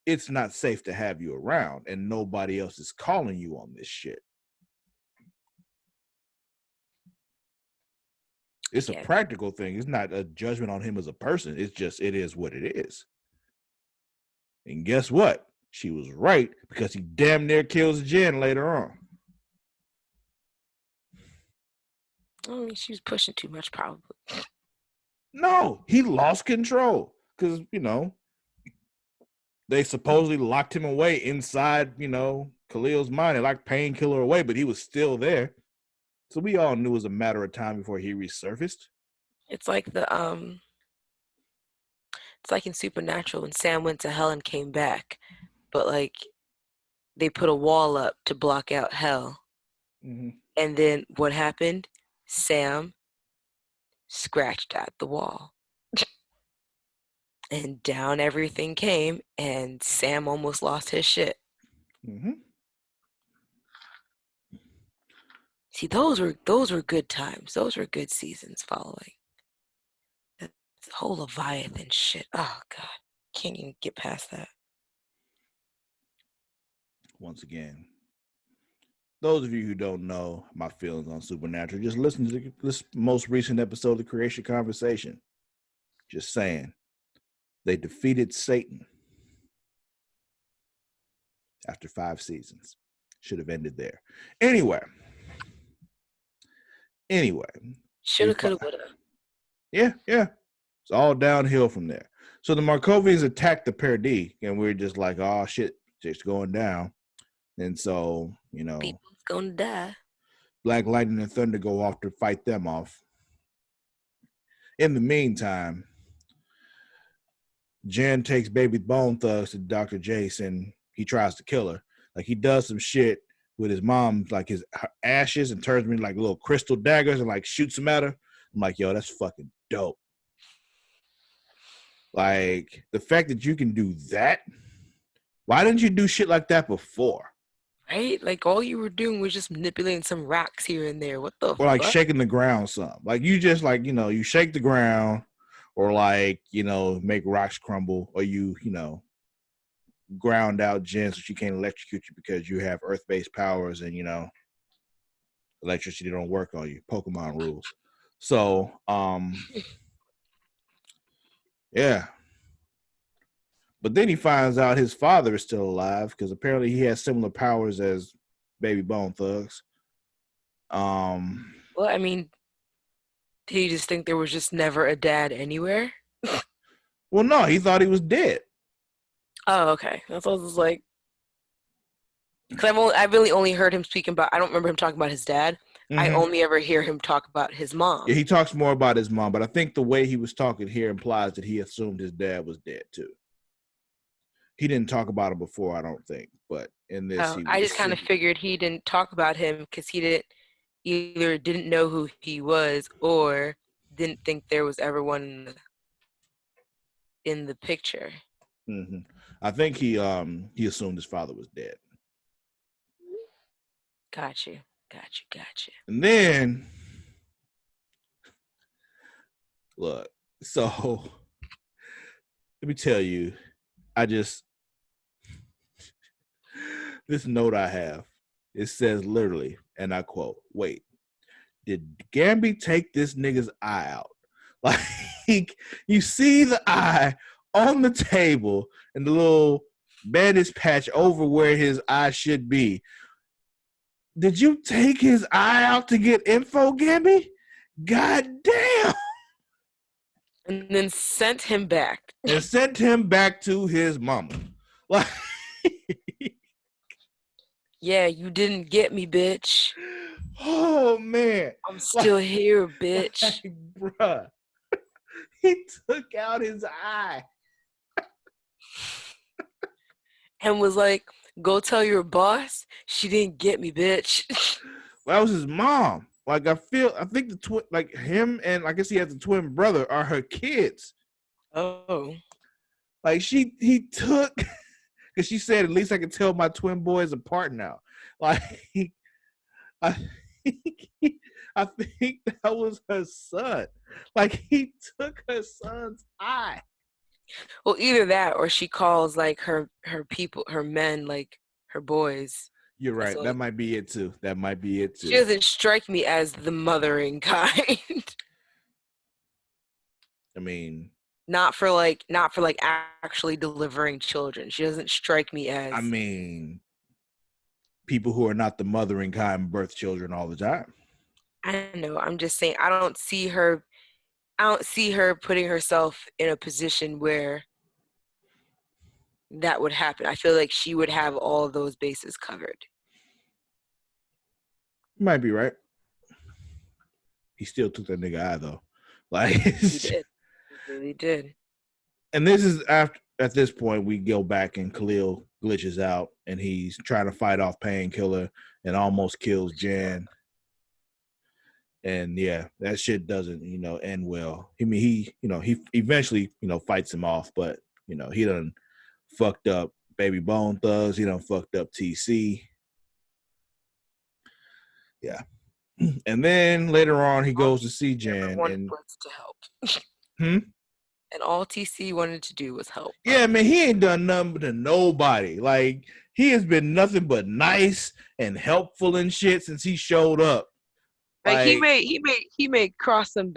Speaker 1: it's not safe to have you around and nobody else is calling you on this shit. It's a practical thing. It's not a judgment on him as a person. It's just, it is what it is. And guess what? She was right because he damn near kills Jen later on.
Speaker 2: I mean, she was pushing too much, probably.
Speaker 1: No, he lost control because, They supposedly locked him away inside, Khalil's mind. They locked Painkiller away, but he was still there. So we all knew it was a matter of time before he resurfaced.
Speaker 2: It's like it's like in Supernatural when Sam went to hell and came back, but like they put a wall up to block out hell.
Speaker 1: Mm-hmm.
Speaker 2: And then what happened? Sam scratched at the wall. And down everything came, and Sam almost lost his shit.
Speaker 1: Mm-hmm.
Speaker 2: See, those were good times. Those were good seasons following. That whole Leviathan shit. Oh God, can't even get past that.
Speaker 1: Once again, those of you who don't know my feelings on Supernatural, just listen to this most recent episode of the Creation Conversation. Just saying, they defeated Satan after 5 seasons. Should have ended there. Anyway,
Speaker 2: Shoulda, coulda, woulda.
Speaker 1: Yeah. It's all downhill from there. So the Markovians attacked the Perdee, and we're just like, oh shit, it's going down. And so,
Speaker 2: People's gonna die.
Speaker 1: Black Lightning and Thunder go off to fight them off. In the meantime, Jen takes baby Bone Thugs to Dr. Jace, and he tries to kill her. Like, he does some shit with his mom, like his ashes, and turns them into like little crystal daggers and like shoots them at her. I'm like, yo, that's fucking dope. Like, the fact that you can do that, why didn't you do shit like that before?
Speaker 2: Right? Like, all you were doing was just manipulating some rocks here and there. What the
Speaker 1: Or like
Speaker 2: fuck?
Speaker 1: shaking the ground some. Like, you just like, you shake the ground, or like, make rocks crumble, or you ground out Jen so she can't electrocute you because you have earth-based powers, and electricity don't work on you. Pokemon rules. So, yeah. But then he finds out his father is still alive, because apparently he has similar powers as baby Bone Thugs.
Speaker 2: Well, I mean, did he just think there was just never a dad anywhere?
Speaker 1: Well, no, he thought he was dead.
Speaker 2: Oh, okay. That's what I was like. Because I've really only heard him speaking about. I don't remember him talking about his dad.
Speaker 1: Mm-hmm.
Speaker 2: I only ever hear him talk about his mom.
Speaker 1: Yeah, he talks more about his mom, but I think the way he was talking here implies that he assumed his dad was dead too. He didn't talk about it before, I don't think, but in this,
Speaker 2: I just kind of figured he didn't talk about him because he didn't know who he was, or didn't think there was ever one in the picture.
Speaker 1: Mm-hmm. I think he assumed his father was dead.
Speaker 2: Got you.
Speaker 1: And then, look, so let me tell you, this note I have, it says literally, and I quote, "Wait, did Gamby take this nigga's eye out?" Like, you see the eye on the table and the little bandage patch over where his eye should be. Did you take his eye out to get info, Gamby? God damn.
Speaker 2: And then sent him back.
Speaker 1: And sent him back to his mama. Like,
Speaker 2: yeah, you didn't get me, bitch.
Speaker 1: Oh, man.
Speaker 2: I'm still here, bitch.
Speaker 1: Like, bruh. He took out his eye.
Speaker 2: And was like, go tell your boss she didn't get me, bitch.
Speaker 1: Well, that was his mom. Like, I think the twin, like him, and I guess he has a twin brother, are her kids.
Speaker 2: Oh.
Speaker 1: Like, he took, because she said, at least I can tell my twin boys apart now. Like, I think that was her son. Like, he took her son's eye.
Speaker 2: Well, either that, or she calls like her people, her men, like her boys.
Speaker 1: You're right. That might be it too.
Speaker 2: She doesn't strike me as the mothering kind.
Speaker 1: I mean,
Speaker 2: not for actually delivering children. She doesn't strike me as.
Speaker 1: I mean, people who are not the mothering kind birth children all the time.
Speaker 2: I know. I'm just saying. I don't see her putting herself in a position where, that would happen. I feel like she would have all of those bases covered.
Speaker 1: You might be right. He still took that nigga eye though. Like
Speaker 2: He did. He really did.
Speaker 1: And this is after at this point we go back and Khalil glitches out and he's trying to fight off Painkiller and almost kills Jan. And yeah, that shit doesn't, end well. I mean, he eventually, fights him off, but he done fucked up Baby Bone Thugs. He done fucked up TC. Yeah. And then later on, he goes to see Jan and
Speaker 2: was to help. And all TC wanted to do was help.
Speaker 1: Yeah, man, he ain't done nothing to nobody. Like, he has been nothing but nice and helpful and shit since he showed up.
Speaker 2: Like he may cross some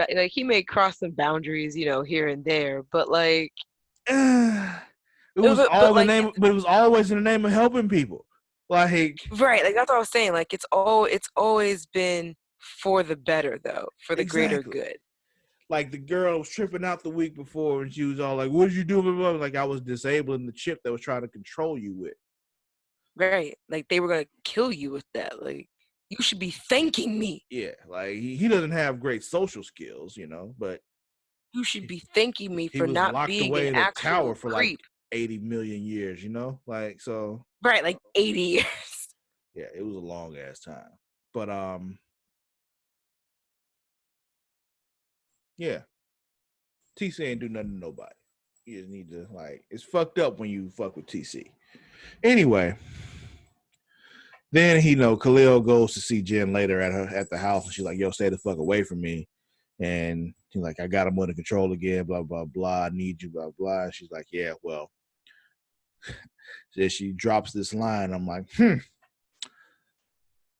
Speaker 2: boundaries, here and there, but like
Speaker 1: it was always in the name of helping people. Like,
Speaker 2: right, like that's what I was saying. Like it's always been for the better though, for the greater good.
Speaker 1: Like the girl was tripping out the week before and she was all like, "What did you do?" Like I was disabling the chip that was trying to control you with.
Speaker 2: Right, like they were gonna kill you with that. Like you should be thanking me.
Speaker 1: Yeah, like he doesn't have great social skills, but
Speaker 2: you should be thanking me for not being
Speaker 1: away
Speaker 2: an
Speaker 1: in a
Speaker 2: actual
Speaker 1: tower for
Speaker 2: creep.
Speaker 1: like 80 million years, like so.
Speaker 2: Right, like 80 years.
Speaker 1: Yeah, it was a long ass time, but yeah, TC ain't do nothing to nobody. You just need to it's fucked up when you fuck with TC. Anyway. Then Khalil goes to see Jen later at the house, and she's like, "Yo, stay the fuck away from me." And he's like, "I got him under control again." Blah blah blah. I need you. Blah blah. And she's like, "Yeah, well." Then she drops this line. I'm like,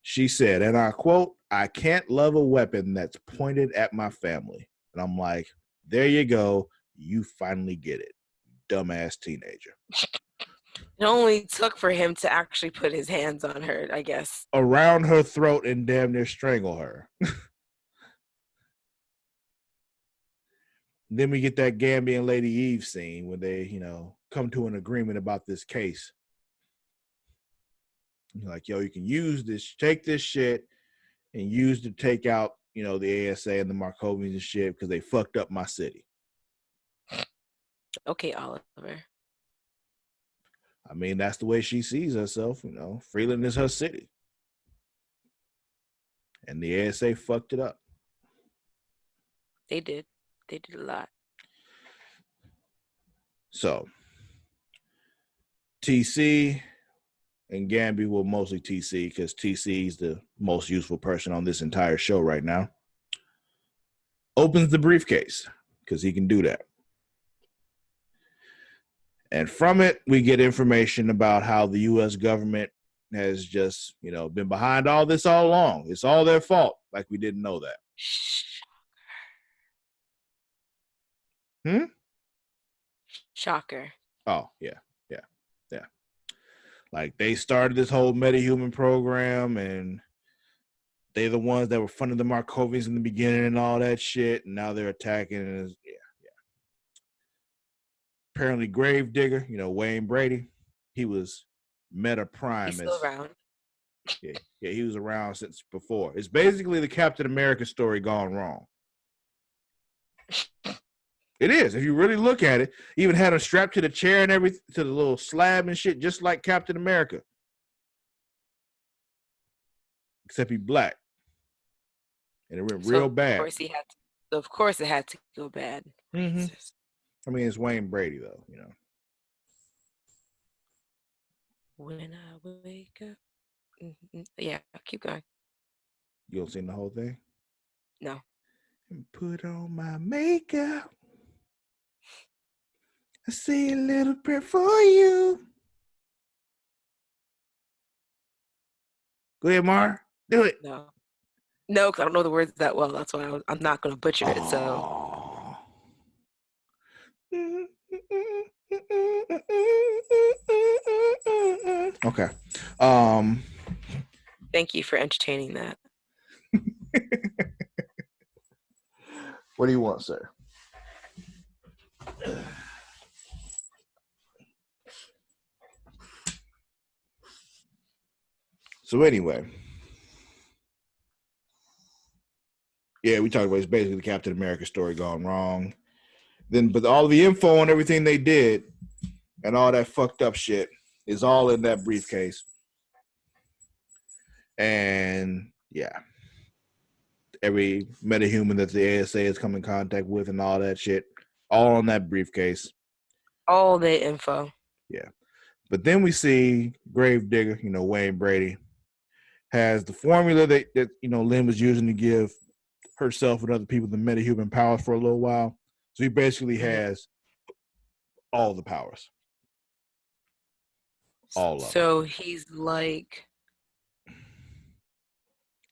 Speaker 1: She said, and I quote, "I can't love a weapon that's pointed at my family." And I'm like, "There you go. You finally get it, dumbass teenager."
Speaker 2: It only took for him to actually put his hands on her, I guess.
Speaker 1: Around her throat and damn near strangle her. Then we get that Gambian Lady Eve scene when they, come to an agreement about this case. Like, yo, you can take this shit and use to take out, the ASA and the Markovians and shit because they fucked up my city.
Speaker 2: Okay, Oliver.
Speaker 1: I mean, that's the way she sees herself, Freeland is her city. And the ASA fucked it up.
Speaker 2: They did. They did a lot.
Speaker 1: So, TC and Gamby, well, mostly TC, because TC is the most useful person on this entire show right now, opens the briefcase, because he can do that. And from it, we get information about how the U.S. government has just, been behind all this all along. It's all their fault, like we didn't know that.
Speaker 2: Shocker.
Speaker 1: Oh, yeah. Like, they started this whole metahuman program, and they're the ones that were funding the Markovians in the beginning and all that shit, and now they're attacking. And yeah. Apparently, Gravedigger, Wayne Brady, he was Meta Prime.
Speaker 2: He's still around.
Speaker 1: Yeah, he was around since before. It's basically the Captain America story gone wrong. It is. If you really look at it, even had him strapped to the chair and everything, to the little slab and shit, just like Captain America. Except he's black. And it went real bad.
Speaker 2: Of course it had to go bad.
Speaker 1: Mm-hmm. I mean, it's Wayne Brady, though,
Speaker 2: When I wake up. Mm-hmm. Yeah, keep going.
Speaker 1: You don't sing the whole thing?
Speaker 2: No.
Speaker 1: And put on my makeup. I say a little prayer for you. Go ahead, Mar. Do it.
Speaker 2: No, because I don't know the words that well. That's why I'm not going to butcher it. So.
Speaker 1: Okay.
Speaker 2: Thank you for entertaining that.
Speaker 1: What do you want, sir? So anyway, yeah, we talked about it's basically the Captain America story gone wrong. Then, but all the info and everything they did and all that fucked up shit is all in that briefcase. And yeah, every metahuman that the ASA has come in contact with and all that shit, all in that briefcase.
Speaker 2: All the info.
Speaker 1: Yeah. But then we see Gravedigger, Wayne Brady, has the formula that Lynn was using to give herself and other people the metahuman powers for a little while. So he basically has all the powers. All of them.
Speaker 2: So he's like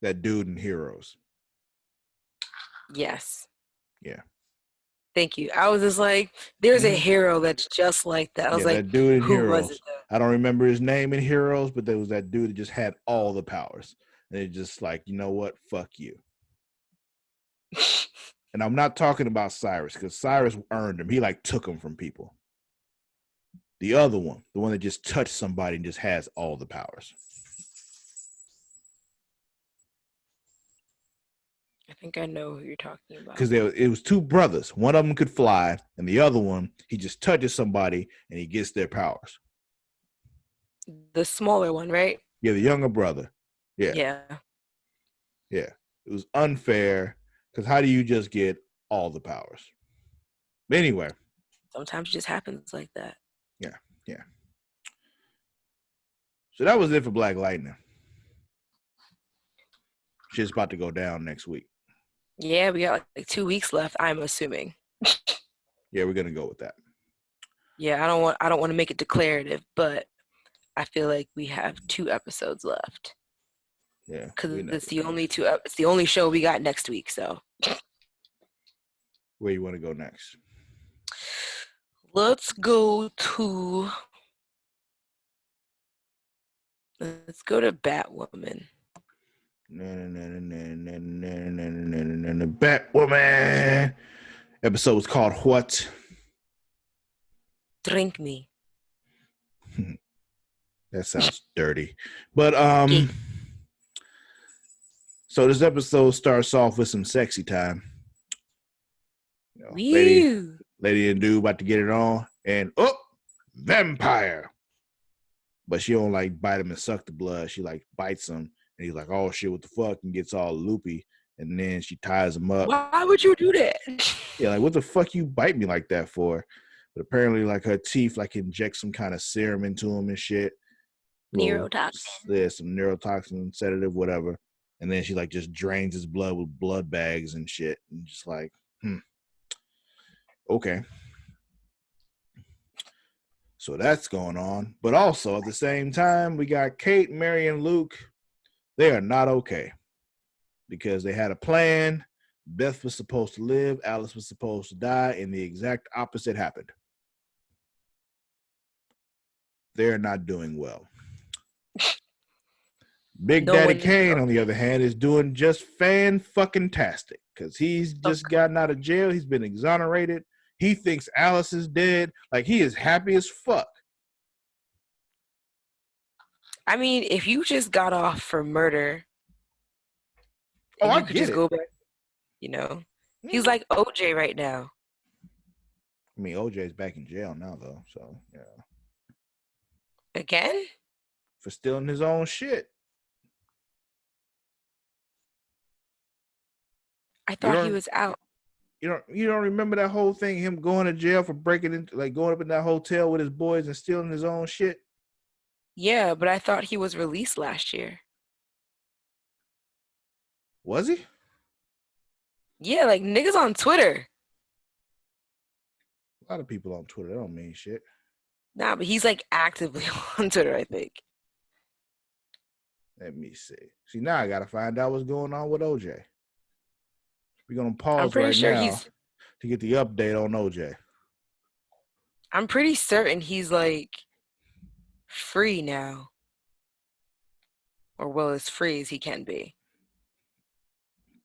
Speaker 1: that dude in Heroes.
Speaker 2: Yes.
Speaker 1: Yeah.
Speaker 2: Thank you. I was just like, there's a hero that's just like that. I was like,
Speaker 1: that dude in
Speaker 2: who
Speaker 1: Heroes.
Speaker 2: was it though?
Speaker 1: I don't remember his name in Heroes, but there was that dude that just had all the powers. And it's just like, you know what? Fuck you. And I'm not talking about Cyrus, because Cyrus earned him. He took them from people. The other one, the one that just touched somebody and just has all the powers.
Speaker 2: I think I know who you're talking about.
Speaker 1: Because it was two brothers. One of them could fly, and the other one, he just touches somebody and he gets their powers.
Speaker 2: The smaller one, right?
Speaker 1: Yeah, the younger brother. Yeah.
Speaker 2: Yeah.
Speaker 1: Yeah. It was unfair, because how do you just get all the powers? But anyway.
Speaker 2: Sometimes it just happens like that.
Speaker 1: Yeah, yeah. So that was it for Black Lightning. Shit's about to go down next week.
Speaker 2: Yeah, we got like 2 weeks left, I'm assuming.
Speaker 1: Yeah, we're gonna go with that.
Speaker 2: Yeah, I don't want to make it declarative, but I feel like we have 2 episodes left.
Speaker 1: Yeah,
Speaker 2: because it's the only it's the only show we got next week. So,
Speaker 1: where you want to go next?
Speaker 2: Let's go to Batwoman.
Speaker 1: Batwoman. Episode was called what?
Speaker 2: Drink me.
Speaker 1: That sounds dirty. But so this episode starts off with some sexy time. Lady and dude about to get it on, and vampire. But she don't bite him and suck the blood. She bites him, and he's like, "Oh shit, what the fuck?" and gets all loopy. And then she ties him up.
Speaker 2: Why would you do that?
Speaker 1: Yeah, what the fuck you bite me like that for? But apparently, her teeth inject some kind of serum into him and shit.
Speaker 2: Neurotoxin.
Speaker 1: Yeah, some neurotoxin sedative, whatever. And then she just drains his blood with blood bags and shit. And just okay. So that's going on. But also at the same time, we got Kate, Mary, and Luke. They are not okay. Because they had a plan. Beth was supposed to live. Alice was supposed to die. And the exact opposite happened. They're not doing well. Big Daddy Kane, on the other hand, is doing just fan-fucking-tastic. Because he's just gotten out of jail. He's been exonerated. He thinks Alice is dead. He is happy as fuck.
Speaker 2: I mean, if you just got off for murder,
Speaker 1: I
Speaker 2: could just go back, He's like OJ right now.
Speaker 1: I mean, OJ's back in jail now, though. So, yeah.
Speaker 2: Again?
Speaker 1: For stealing his own shit.
Speaker 2: I thought he was out.
Speaker 1: You don't remember that whole thing? Him going to jail for breaking into going up in that hotel with his boys and stealing his own shit?
Speaker 2: Yeah, but I thought he was released last year.
Speaker 1: Was he?
Speaker 2: Yeah, niggas on Twitter.
Speaker 1: A lot of people on Twitter, that don't mean shit.
Speaker 2: Nah, but he's actively on Twitter, I think.
Speaker 1: Let me see. See, now I gotta find out what's going on with OJ. We're gonna pause now to get the update on OJ.
Speaker 2: I'm pretty certain he's free now. Or well, as free as he can be.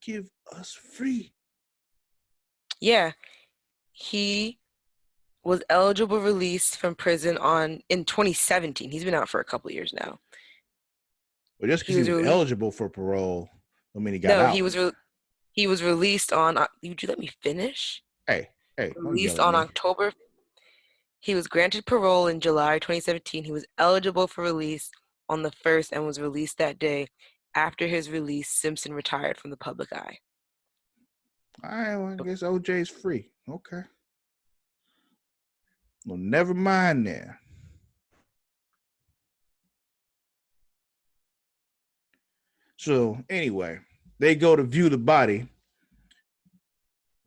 Speaker 1: Give us free.
Speaker 2: Yeah. He was eligible release from prison in 2017. He's been out for a couple of years now.
Speaker 1: Well, just
Speaker 2: He
Speaker 1: because he
Speaker 2: was
Speaker 1: was
Speaker 2: released.
Speaker 1: eligible for parole, I mean he got
Speaker 2: No,
Speaker 1: out.
Speaker 2: he was released on. Would you let me finish?
Speaker 1: Hey, hey, don't yell
Speaker 2: Released
Speaker 1: at
Speaker 2: on
Speaker 1: me.
Speaker 2: October. He was granted parole in July 2017. He was eligible for release on the 1st and was released that day. After his release, Simpson retired from the public eye.
Speaker 1: All right, well, I guess OJ's free. Okay. Well, never mind then. So anyway, they go to view the body.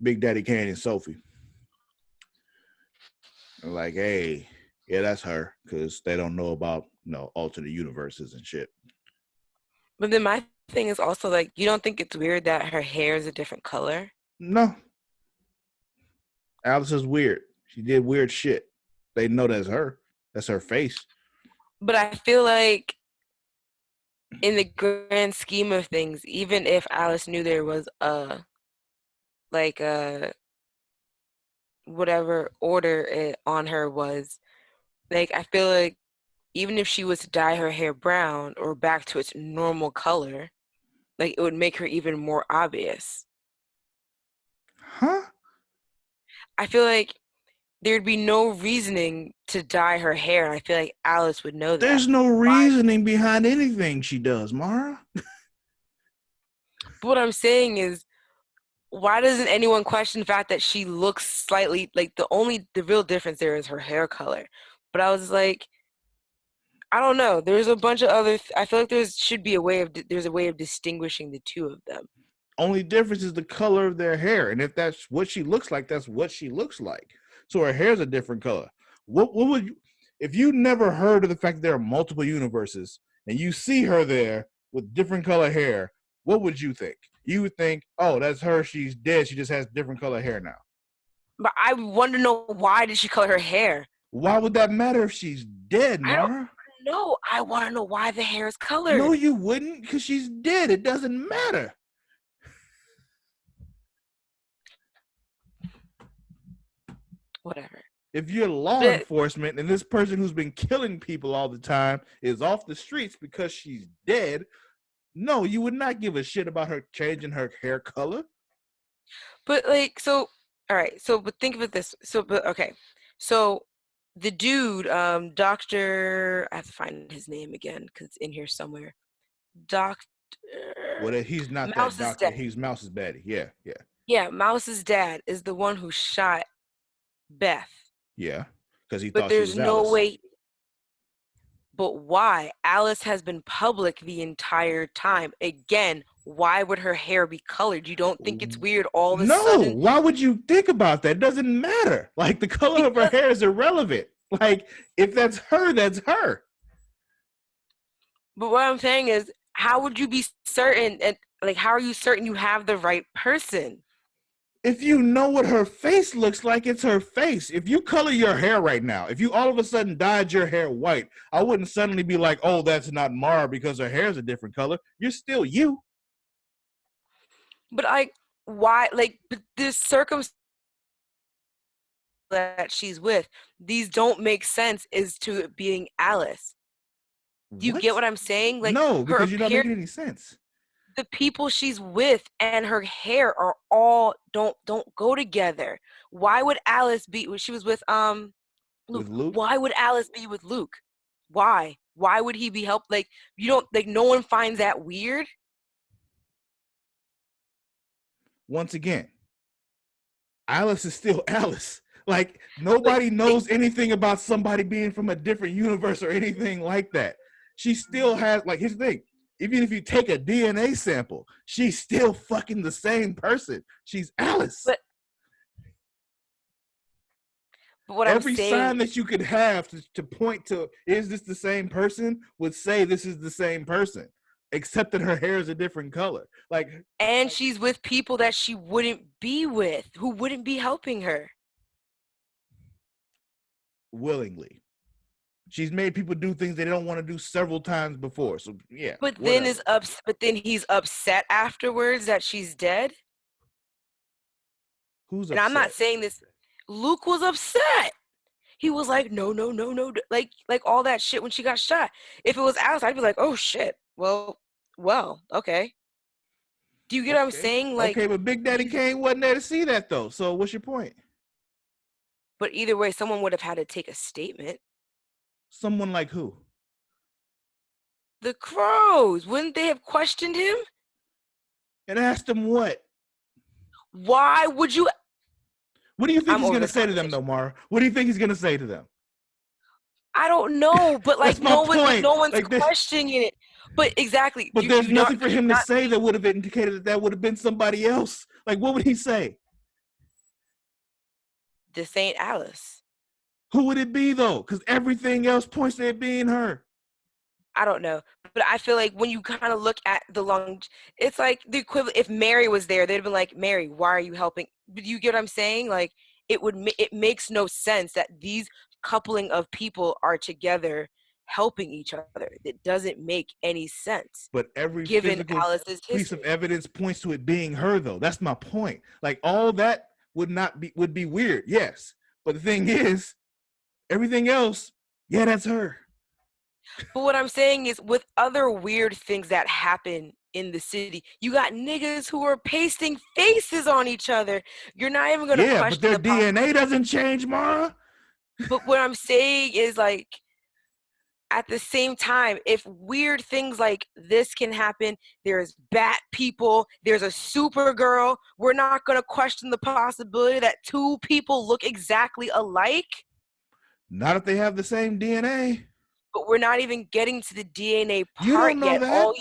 Speaker 1: Big Daddy Kane and Sophie. They're like, hey, yeah, that's her, because they don't know about alternate universes and shit.
Speaker 2: But then my thing is also like, you don't think it's weird that her hair is a different color?
Speaker 1: No, Alice is weird. She did weird shit. They know that's her. That's her face.
Speaker 2: But I feel like in the grand scheme of things, even if Alice knew there was a whatever order it on her was, like I feel like even if she was to dye her hair brown or back to its normal color, like it would make her even more obvious.
Speaker 1: Huh?
Speaker 2: I feel like there'd be no reasoning to dye her hair, and I feel like Alice would know that.
Speaker 1: There's no
Speaker 2: Why?
Speaker 1: reasoning behind anything she does, Mara.
Speaker 2: But what I'm saying is, why doesn't anyone question the fact that she looks slightly like the real difference there is her hair color? But I was like, I don't know. There's a bunch of other. I feel like there's a way of distinguishing the two of them.
Speaker 1: Only difference is the color of their hair, and if that's what she looks like, that's what she looks like. So her hair's a different color. What would you, if you never heard of the fact that there are multiple universes and you see her there with different color hair? What would you think? You would think, oh, that's her. She's dead. She just has different color hair now.
Speaker 2: But I want to know, why did she color her hair?
Speaker 1: Why would that matter if she's dead,
Speaker 2: I don't
Speaker 1: Mara?
Speaker 2: know. I want to know why the hair is
Speaker 1: No,
Speaker 2: colored.
Speaker 1: you wouldn't, because she's dead. It doesn't matter.
Speaker 2: Whatever.
Speaker 1: If you're law
Speaker 2: But
Speaker 1: enforcement and this person who's been killing people all the time is off the streets because she's dead, no, you would not give a shit about her changing her hair color.
Speaker 2: like, so all right. So but think of it this. So but okay. So the dude, Doctor, I have to find his name again because it's in here somewhere. Doctor
Speaker 1: Well, he's not that
Speaker 2: Mouse's
Speaker 1: doctor.
Speaker 2: dad.
Speaker 1: He's Mouse's daddy. Yeah, yeah,
Speaker 2: Yeah, Mouse's dad is the one who shot Beth.
Speaker 1: yeah. Because he
Speaker 2: But
Speaker 1: thought she
Speaker 2: there's
Speaker 1: was
Speaker 2: no
Speaker 1: Alice.
Speaker 2: way. But why? Alice has been public the entire time. Again, why would her hair be colored? You don't think it's weird all of a
Speaker 1: No,
Speaker 2: sudden?
Speaker 1: why would you think about that? It doesn't matter. Like, the color of her
Speaker 2: Because,
Speaker 1: hair is irrelevant. Like, if that's her, that's her.
Speaker 2: but what I'm saying is, how would you be certain? And like, how are you certain you have the right person?
Speaker 1: If you know what her face looks like, it's her face. If you color your hair right now, if you all of a sudden dyed your hair white, I wouldn't suddenly be like, oh, that's not Mara because her hair is a different color. You're still you.
Speaker 2: But like, why? Like, but this circumstance that she's with, these don't make sense as to it being Alice. Do you get
Speaker 1: What?
Speaker 2: what I'm saying? Like,
Speaker 1: No,
Speaker 2: her
Speaker 1: because you're not
Speaker 2: appearance,
Speaker 1: making any sense.
Speaker 2: the people she's with, and her hair are all don't go together. Why would Alice be? She was with
Speaker 1: With
Speaker 2: Luke.
Speaker 1: Luke,
Speaker 2: Why would Alice be with Luke? Why? Why would he be helped? Like, you don't, like, no one finds that weird.
Speaker 1: once again, Alice is still Alice. Like,
Speaker 2: But
Speaker 1: nobody
Speaker 2: they,
Speaker 1: knows anything about somebody being from a different universe or anything like that. She still has, like, here's the thing. Even if you take a DNA sample, she's still fucking the same person. She's Alice.
Speaker 2: but what I'm
Speaker 1: Every
Speaker 2: saying,
Speaker 1: sign that you could have to point to, is this the same person, would say this is the same person, except that her hair is a different color. Like,
Speaker 2: and she's with people that she wouldn't be with, who wouldn't be helping her.
Speaker 1: willingly. She's made people do things they don't want to do several times before. So yeah,
Speaker 2: But then
Speaker 1: whatever.
Speaker 2: but then he's upset afterwards that she's dead.
Speaker 1: Who's
Speaker 2: And I'm not
Speaker 1: upset?
Speaker 2: saying this. Luke was upset. He was like, no, no, no, no, like all that shit when she got shot. If it was Alice, I'd be like, oh shit. Well, okay. Do you get what I'm
Speaker 1: Okay.
Speaker 2: saying? Like,
Speaker 1: Okay, but Big Daddy
Speaker 2: these,
Speaker 1: Kane wasn't there to see that though. So what's your point?
Speaker 2: but either way, someone would have had to take a statement.
Speaker 1: Someone like who?
Speaker 2: The Crows, wouldn't they have questioned him?
Speaker 1: And asked him what?
Speaker 2: Why would you?
Speaker 1: What do you think
Speaker 2: I'm
Speaker 1: he's
Speaker 2: over
Speaker 1: gonna
Speaker 2: this
Speaker 1: say to them,
Speaker 2: conversation.
Speaker 1: though, Mara? What do you think he's gonna say to them?
Speaker 2: I don't know, but like
Speaker 1: That's my
Speaker 2: but
Speaker 1: point.
Speaker 2: no one's
Speaker 1: Like this,
Speaker 2: questioning it. But exactly,
Speaker 1: but there's nothing for
Speaker 2: could you
Speaker 1: him to
Speaker 2: not
Speaker 1: say
Speaker 2: think
Speaker 1: that would have indicated that that would have been somebody else. Like, what would he say?
Speaker 2: this ain't Alice?
Speaker 1: Who would it be though? Because everything else points to it being her.
Speaker 2: I don't know, but I feel like when you kind of look at the long, it's like the equivalent. If Mary was there, they'd have been like, Mary, why are you helping? But you get what I'm saying? Like, it makes no sense that these coupling of people are together helping each other. It doesn't make any sense
Speaker 1: But every
Speaker 2: given
Speaker 1: physical
Speaker 2: Alice's
Speaker 1: piece of
Speaker 2: history.
Speaker 1: evidence points to it being her though. That's my point. Like all that would be weird, yes. But the thing is, everything else, yeah, that's her.
Speaker 2: But what I'm saying is, with other weird things that happen in the city, you got niggas who are pasting faces on each other. You're not even gonna
Speaker 1: Yeah, but
Speaker 2: question
Speaker 1: their
Speaker 2: the
Speaker 1: DNA
Speaker 2: possibility.
Speaker 1: doesn't change, Mara.
Speaker 2: But what I'm saying is, like, at the same time, if weird things like this can happen, there's bat people, there's a Supergirl, we're not gonna question the possibility that two people look exactly alike.
Speaker 1: Not if they have the same DNA.
Speaker 2: But we're not even getting to the DNA
Speaker 1: You
Speaker 2: part
Speaker 1: don't know
Speaker 2: yet.
Speaker 1: that.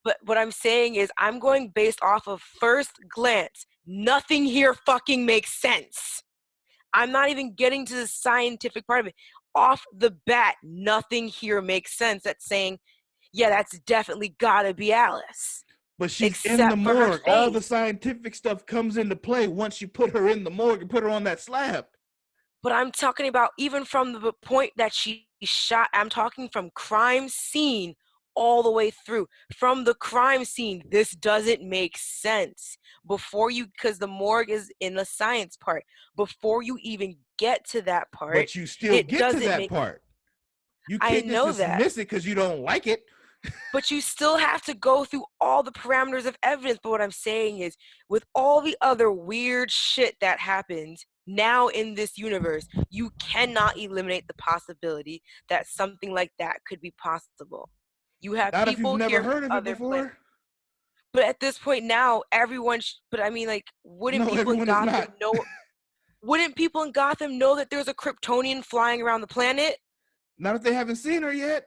Speaker 2: But what I'm saying is, I'm going based off of first glance. Nothing here fucking makes sense. I'm not even getting to the scientific part of it. Off the bat, nothing here makes sense. That's saying, yeah, that's definitely gotta be Alice,
Speaker 1: But she's in the
Speaker 2: except for her
Speaker 1: morgue. All the
Speaker 2: face.
Speaker 1: scientific stuff comes into play once you put her in the morgue and put her on that slab.
Speaker 2: But I'm talking about even from the point that she shot, I'm talking from crime scene all the way through. From the crime scene, this doesn't make sense. Before you, because the morgue is in the science part, before you even get to that part,
Speaker 1: But you still
Speaker 2: it
Speaker 1: get to
Speaker 2: doesn't
Speaker 1: that
Speaker 2: make,
Speaker 1: part. You
Speaker 2: I
Speaker 1: can't just
Speaker 2: know that.
Speaker 1: dismiss it because you don't like it.
Speaker 2: But you still have to go through all the parameters of evidence. But what I'm saying is, with all the other weird shit that happens now in this universe, you cannot eliminate the possibility that something like that could be possible. You have
Speaker 1: Not if you've
Speaker 2: people
Speaker 1: never
Speaker 2: here from
Speaker 1: heard of it
Speaker 2: other planets.
Speaker 1: before.
Speaker 2: But at this point now, everyone, but I mean, like,
Speaker 1: No, everyone is not.
Speaker 2: Wouldn't people in Gotham know that there's a Kryptonian flying around the planet?
Speaker 1: Not if they haven't seen her yet.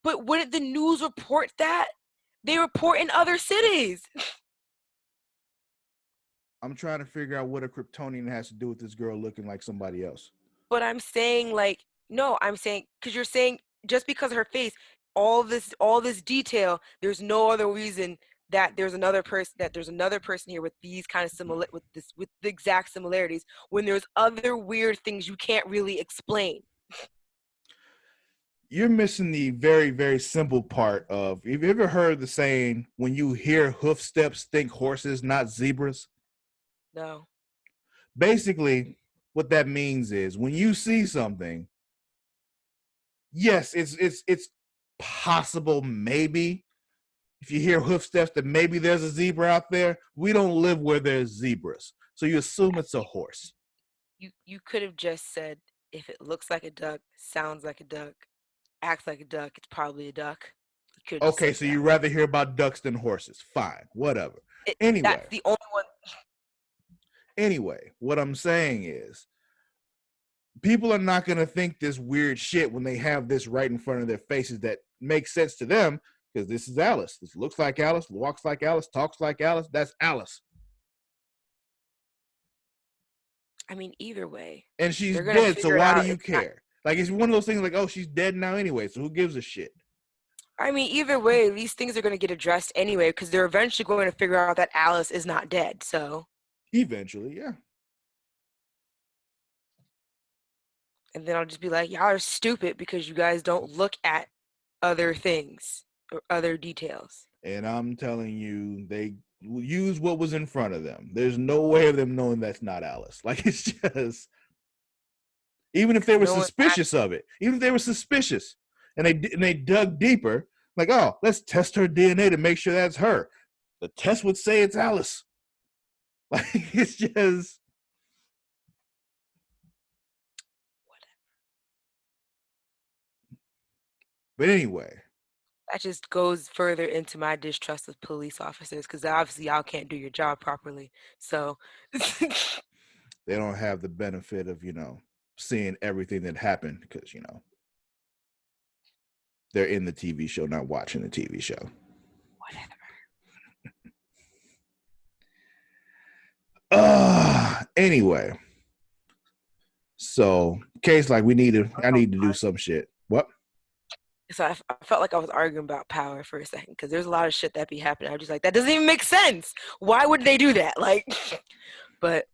Speaker 2: But wouldn't the news report that? They report in other cities.
Speaker 1: I'm trying to figure out what a Kryptonian has to do with this girl looking like somebody else.
Speaker 2: But I'm saying, like, no, I'm saying, because you're saying just because of her face, all this detail, there's no other reason that there's another person here with these kind of similar with the exact similarities when there's other weird things you can't really explain.
Speaker 1: You're missing the very, very simple part of, have you ever heard the saying, when you hear hoof steps, think horses, not zebras?
Speaker 2: No.
Speaker 1: Basically, what that means is when you see something, yes, it's possible, maybe, if you hear hoof steps, that maybe there's a zebra out there. We don't live where there's zebras. So you assume it's a horse.
Speaker 2: You could have just said, if it looks like a duck, sounds like a duck, acts like a duck, it's probably a duck. You could have just
Speaker 1: Okay,
Speaker 2: said
Speaker 1: so
Speaker 2: that.
Speaker 1: you rather hear about ducks than horses. Fine, whatever.
Speaker 2: That's
Speaker 1: Anyway,
Speaker 2: the only one.
Speaker 1: what I'm saying is, people are not going to think this weird shit when they have this right in front of their faces that makes sense to them, because this is Alice. This looks like Alice, walks like Alice, talks like Alice. That's Alice.
Speaker 2: I mean, either way,
Speaker 1: And she's
Speaker 2: they're gonna
Speaker 1: dead, so
Speaker 2: figure it
Speaker 1: why do
Speaker 2: out.
Speaker 1: you
Speaker 2: It's not.
Speaker 1: care? Like, it's one of those things like, oh, she's dead now anyway, so who gives a shit?
Speaker 2: I mean, either way, these things are gonna get addressed anyway because they're eventually going to figure out that Alice is not dead. So,
Speaker 1: Eventually, yeah.
Speaker 2: and then I'll just be like, y'all are stupid because you guys don't look at other things or other details.
Speaker 1: And I'm telling you, they use what was in front of them. There's no way of them knowing that's not Alice. Like, it's just, even if they were
Speaker 2: No one.
Speaker 1: suspicious of it, even if they were suspicious and they dug deeper, Like, oh, let's test her DNA to make sure that's her. The test would say it's Alice. Like, it's just. But anyway.
Speaker 2: That just goes further into my distrust of police officers because obviously y'all can't do your job properly. So
Speaker 1: they don't have the benefit of, seeing everything that happened because, they're in the TV show, not watching the TV show.
Speaker 2: Whatever.
Speaker 1: Anyway. So, case like I need to do some shit. What?
Speaker 2: So I felt like I was arguing about power for a second because there's a lot of shit that be happening. I'm just like, that doesn't even make sense. Why would they do that? Like, but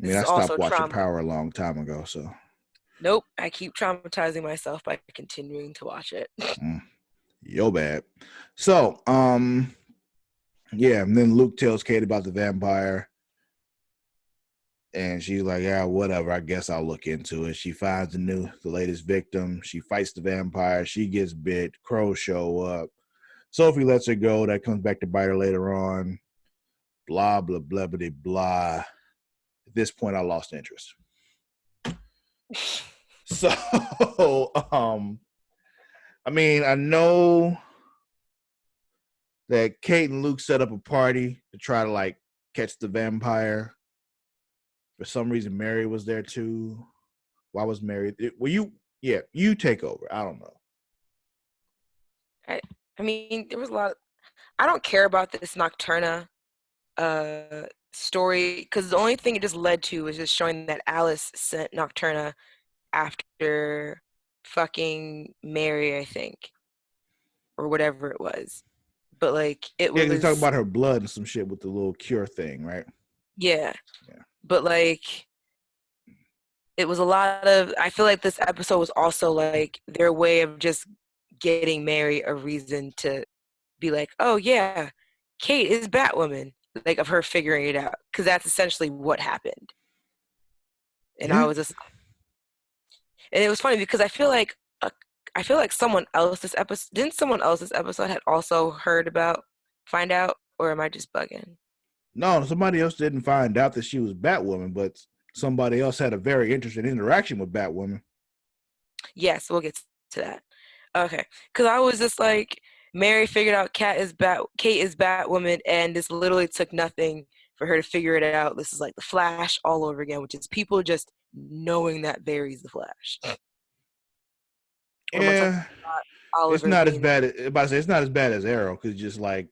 Speaker 1: I mean, I stopped watching Power a long time ago, so.
Speaker 2: Nope, I keep traumatizing myself by continuing to watch it.
Speaker 1: Yo bad. So, yeah, and then Luke tells Kate about the vampire. And she's like, yeah, whatever. I guess I'll look into it. She finds the latest victim. She fights the vampire. She gets bit. Crows show up. Sophie lets her go. That comes back to bite her later on. Blah, blah, blah, blah, blah. At this point, I lost interest. So, I mean, I know that Kate and Luke set up a party to try to, like, catch the vampire. For some reason, Mary was there too. Why was Mary? You take over. I don't know.
Speaker 2: I mean, there was a lot. I don't care about this Nocturna story because the only thing it just led to was just showing that Alice sent Nocturna after fucking Mary, I think, or whatever it was. But like it was.
Speaker 1: They talk about her blood and some shit with the little cure thing, right?
Speaker 2: Yeah. But like it was a lot of. I feel like this episode was also like their way of just getting Mary a reason to be like, oh yeah, Kate is Batwoman, like of her figuring it out, because that's essentially what happened. And I was just, and it was funny because I feel like someone else this episode had also find out, or am I just bugging?
Speaker 1: No, somebody else didn't find out that she was Batwoman, but somebody else had a very interesting interaction with Batwoman.
Speaker 2: Yes, we'll get to that. Okay, because I was just like, Mary figured out Kate is Batwoman, and this literally took nothing for her to figure it out. This is like the Flash all over again, which is people just knowing that Barry's the Flash.
Speaker 1: Yeah, it's not as bad. It's not as bad as Arrow because just like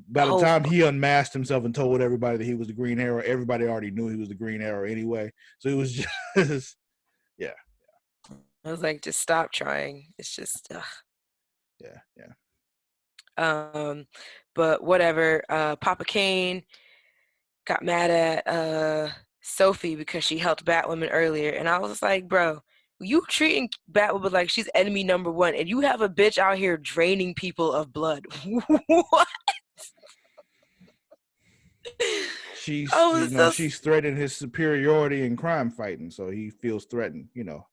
Speaker 1: by the time he unmasked himself and told everybody that he was the Green Arrow, everybody already knew he was the Green Arrow anyway. So it was just, yeah.
Speaker 2: I was like, just stop trying. It's just,
Speaker 1: yeah.
Speaker 2: But whatever. Papa Kane got mad at Sophie because she helped Batwoman earlier, and I was just like, bro, you treating Batwoman like she's enemy number one, and you have a bitch out here draining people of blood. What?
Speaker 1: She's she's threatened his superiority in crime fighting, so he feels threatened. You know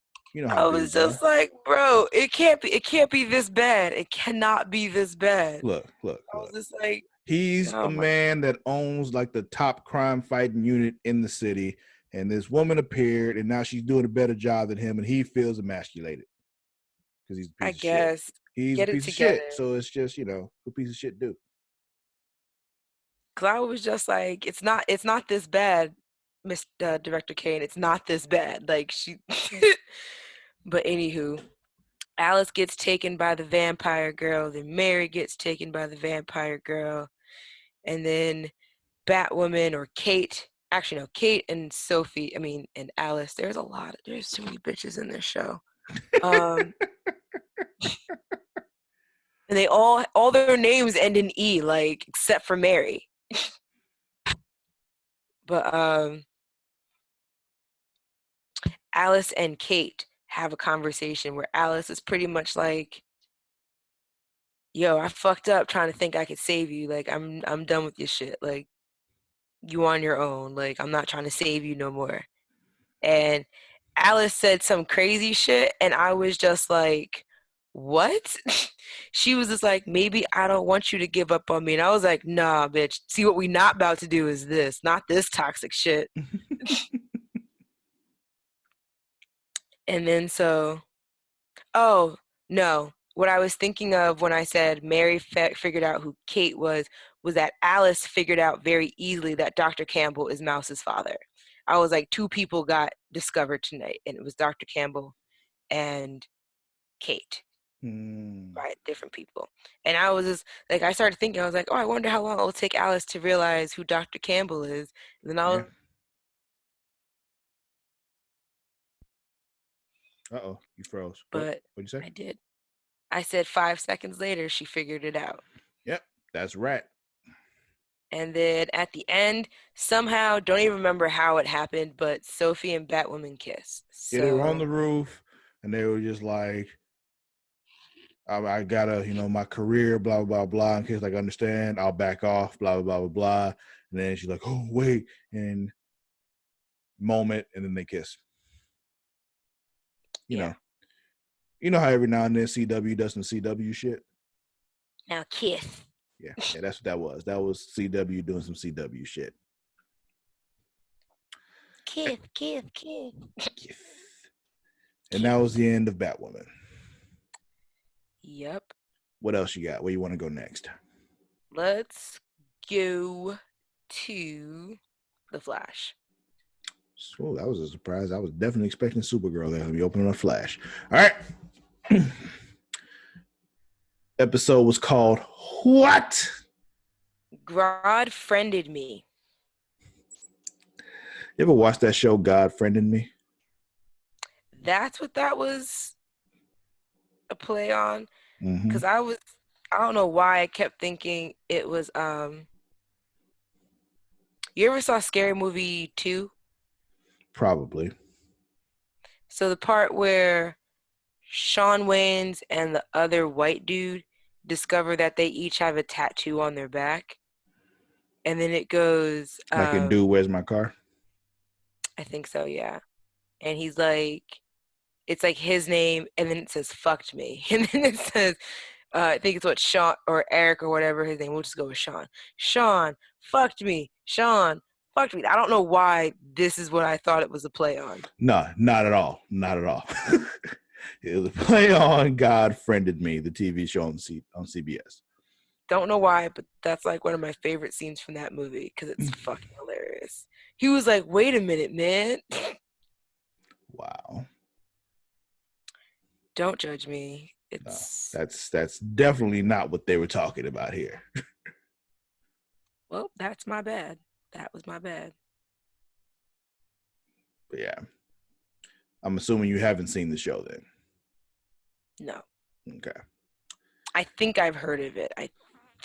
Speaker 1: how
Speaker 2: I was just like, bro, it can't be this bad. It cannot be this bad.
Speaker 1: Look.
Speaker 2: I was just like,
Speaker 1: he's a man that owns like the top crime fighting unit in the city, and this woman appeared, and now she's doing a better job than him, and he feels emasculated because he's a piece of shit. He's a piece of shit, so it's just a piece of shit do.
Speaker 2: Cause I was just like, it's not this bad, Mr. Director Kane. It's not this bad. Like she, but anywho, Alice gets taken by the vampire girl. Then Mary gets taken by the vampire girl, and then Batwoman or Kate. Actually, no, Kate and Sophie. I mean, and Alice. There's too many bitches in this show. And they all their names end in E, like except for Mary. But Alice and Kate have a conversation where Alice is pretty much like, yo, I fucked up trying to think I could save you. Like, I'm done with your shit. Like, you on your own. Like, I'm not trying to save you no more. And Alice said some crazy shit, and I was just like, what? She was just like, maybe I don't want you to give up on me. And I was like, nah, bitch. See, what we not about to do is this, not this toxic shit. And then oh, no. What I was thinking of when I said Mary figured out who Kate was that Alice figured out very easily that Dr. Campbell is Mouse's father. I was like, two people got discovered tonight, and it was Dr. Campbell and Kate. Right, different people. And I was just like, I started thinking, I was like, oh, I wonder how long it will take Alice to realize who Dr. Campbell is. And then I was,
Speaker 1: Uh-oh, you froze. What'd
Speaker 2: but
Speaker 1: you say?
Speaker 2: I did. I said 5 seconds later, she figured it out.
Speaker 1: Yep, that's right.
Speaker 2: And then at the end, somehow, don't even remember how it happened, but Sophie and Batwoman kiss.
Speaker 1: Yeah, they were on the
Speaker 2: So
Speaker 1: roof, and they were just like, I gotta, my career, blah, blah, blah. In case like understand, I'll back off, blah, blah, blah, blah. And then she's like, oh, wait, and moment, and then they kiss. You know how every now and then CW does some CW shit?
Speaker 2: now kiss.
Speaker 1: Yeah, that's what that was. That was CW doing some CW shit.
Speaker 2: Kiss, kiss, kiss.
Speaker 1: Kiss. And that was the end of Batwoman.
Speaker 2: Yep.
Speaker 1: What else you got? Where you want to go next?
Speaker 2: Let's go to The Flash.
Speaker 1: So that was a surprise. I was definitely expecting Supergirl there to be opening a Flash. All right. Episode was called What?
Speaker 2: Grodd friended me.
Speaker 1: You ever watch that show, God Friended Me?
Speaker 2: That's what that was a play on. Because
Speaker 1: Mm-hmm.
Speaker 2: I don't know why I kept thinking it was, you ever saw Scary Movie 2?
Speaker 1: Probably.
Speaker 2: So the part where Shawn Wayans and the other white dude discover that they each have a tattoo on their back. And then it goes,
Speaker 1: Like in Dude, Where's My Car?
Speaker 2: I think so, yeah. And he's like, it's like his name, and then it says "fucked me," and then it says, I think it's what Sean or Eric or whatever his name. We'll just go with Sean. Sean fucked me. Sean fucked me. I don't know why this is what I thought it was a play on.
Speaker 1: No, not at all. Not at all. It was a play on God Friended Me, the TV show on CBS.
Speaker 2: Don't know why, but that's like one of my favorite scenes from that movie because it's fucking hilarious. He was like, "Wait a minute, man."
Speaker 1: Wow.
Speaker 2: Don't judge me. It's
Speaker 1: that's definitely not what they were talking about here.
Speaker 2: Well, that's my bad. That was my bad.
Speaker 1: But yeah. I'm assuming you haven't seen the show then.
Speaker 2: No.
Speaker 1: Okay.
Speaker 2: I think I've heard of it.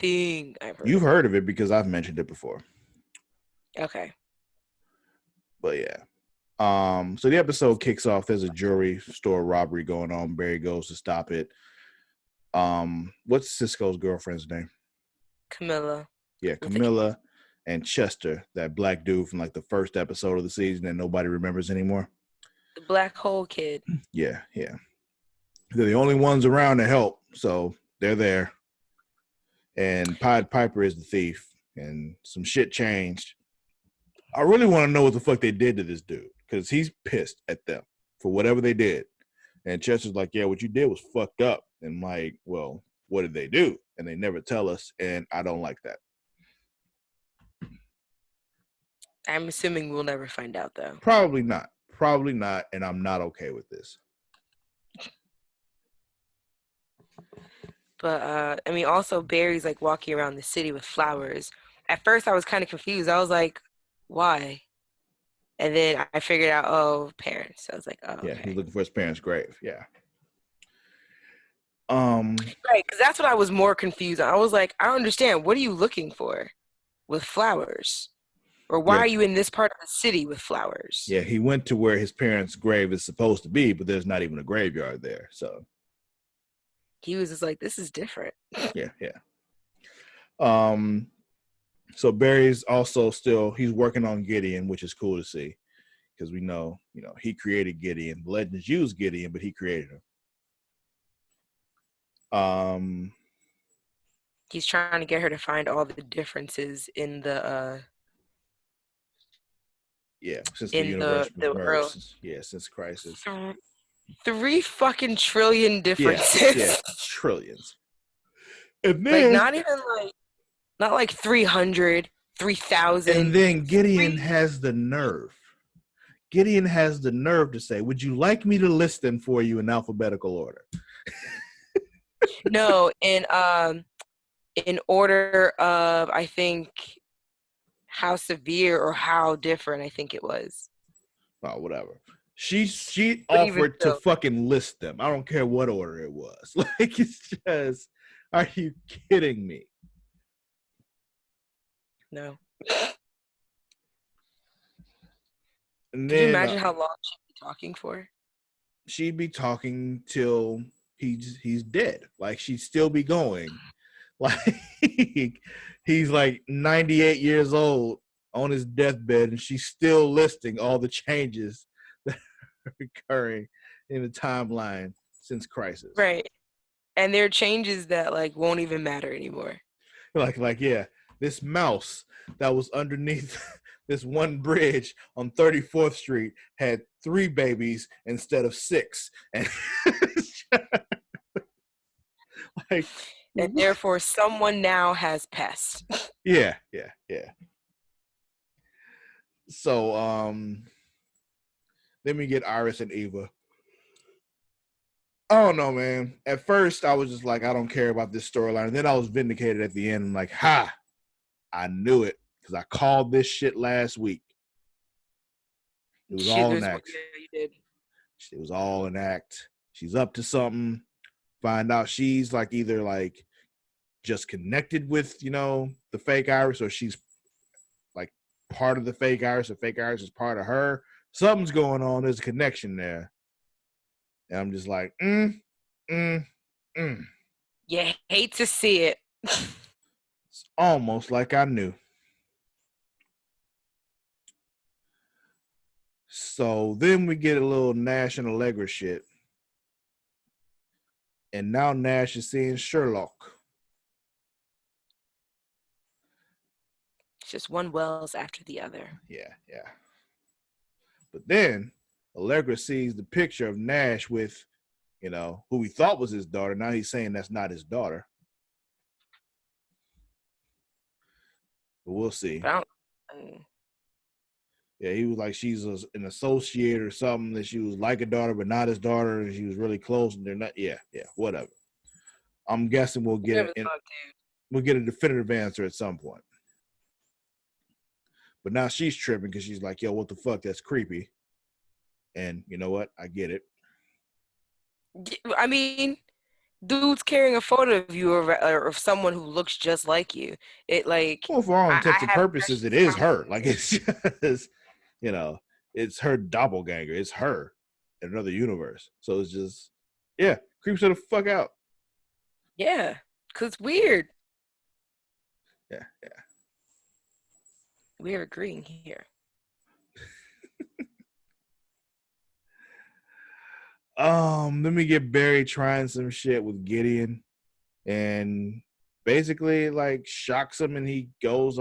Speaker 1: You've heard of it because I've mentioned it before.
Speaker 2: Okay.
Speaker 1: But yeah. So the episode kicks off. There's a jewelry store robbery going on. Barry goes to stop it. What's Cisco's girlfriend's name?
Speaker 2: Camilla.
Speaker 1: Yeah, Camilla and Chester, that black dude from like the first episode of the season that nobody remembers anymore.
Speaker 2: The black hole kid.
Speaker 1: Yeah. They're the only ones around to help, so they're there. And Pied Piper is the thief, and some shit changed. I really want to know what the fuck they did to this dude, because he's pissed at them for whatever they did. And Chester's like, yeah, what you did was fucked up. And I'm like, well, what did they do? And they never tell us, and I don't like that.
Speaker 2: I'm assuming we'll never find out, though.
Speaker 1: Probably not, and I'm not okay with this.
Speaker 2: But, I mean, also Barry's like walking around the city with flowers. At first, I was kind of confused. I was like, why? And then I figured out, oh, parents. I was like, oh,
Speaker 1: yeah,
Speaker 2: okay.
Speaker 1: He's looking for his parents' grave. Yeah.
Speaker 2: Right, because that's what I was more confused on. I was like, I don't understand. What are you looking for with flowers? Or why are you in this part of the city with flowers?
Speaker 1: Yeah, he went to where his parents' grave is supposed to be, but there's not even a graveyard there. So
Speaker 2: he was just like, this is different.
Speaker 1: Yeah. So Barry's also he's working on Gideon, which is cool to see, because we know, he created Gideon. The Legends used Gideon, but he created him. Um,
Speaker 2: He's trying to get her to find all the differences in the
Speaker 1: yeah, since the
Speaker 2: in
Speaker 1: universe was
Speaker 2: the earl.
Speaker 1: merged, yeah, since Crisis.
Speaker 2: 3 fucking trillion
Speaker 1: Yeah, yeah,
Speaker 2: differences.
Speaker 1: trillions. And
Speaker 2: Like
Speaker 1: then
Speaker 2: not even like not like 300,
Speaker 1: and
Speaker 2: 3,000.
Speaker 1: then Gideon
Speaker 2: Three.
Speaker 1: has the nerve. Gideon has the nerve to say, "Would you like me to list them for you in alphabetical order?"
Speaker 2: No, in order of I think how severe or how different I think it was.
Speaker 1: Oh, whatever. She
Speaker 2: But even
Speaker 1: offered to
Speaker 2: so,
Speaker 1: fucking list them. I don't care what order it was. Like it's just, are you kidding me?
Speaker 2: no.
Speaker 1: And
Speaker 2: Could you
Speaker 1: then
Speaker 2: imagine how long she'd be talking for?
Speaker 1: she'd be talking till he's dead. Like she'd still be going. Like he's like 98 years old on his deathbed, and she's still listing all the changes that are occurring in the timeline since Crisis.
Speaker 2: Right. And there are changes that like won't even matter anymore.
Speaker 1: Like yeah, this mouse that was underneath this one bridge on 34th Street had 3 babies instead of 6, and like
Speaker 2: And
Speaker 1: what?
Speaker 2: therefore someone now has pests.
Speaker 1: Yeah, yeah, yeah. So then we get Iris and Eva. I don't know, man. At first, I was just like, I don't care about this storyline. And then I was vindicated at the end. I'm like, ha, I knew it because I called this shit last week. It was
Speaker 2: Shit,
Speaker 1: all an
Speaker 2: there's
Speaker 1: act.
Speaker 2: yeah, you did.
Speaker 1: It was all an act. She's up to something. Find out she's like either like just connected with, the fake Iris, or she's like part of the fake Iris. The fake Iris is part of her. Something's going on. There's a connection there. And I'm just like, mm.
Speaker 2: You hate to see it.
Speaker 1: It's almost like I knew. So then we get a little Nash and Allegra shit. And now Nash is seeing Sherlock.
Speaker 2: It's just one Wells after the other.
Speaker 1: Yeah, yeah. But then Allegra sees the picture of Nash with, who he thought was his daughter. Now he's saying that's not his daughter. But we'll see. Yeah, he was like, she's an associate or something, that she was like a daughter, but not his daughter. And she was really close. And they're not. Yeah, whatever. I'm guessing we'll get we'll get a definitive answer at some point. But now she's tripping because she's like, yo, what the fuck? That's creepy. And you know what? I get it.
Speaker 2: I mean, dude's carrying a photo of you or of someone who looks just like you. It like
Speaker 1: Well, for all intents
Speaker 2: I
Speaker 1: and
Speaker 2: have
Speaker 1: purposes, it is her. Like it's just, it's her doppelganger. It's her in another universe. So it's just, yeah, creeps her the fuck out.
Speaker 2: Yeah, cause weird.
Speaker 1: Yeah.
Speaker 2: We're agreeing here.
Speaker 1: Let me get Barry trying some shit with Gideon, and basically like shocks him, and he goes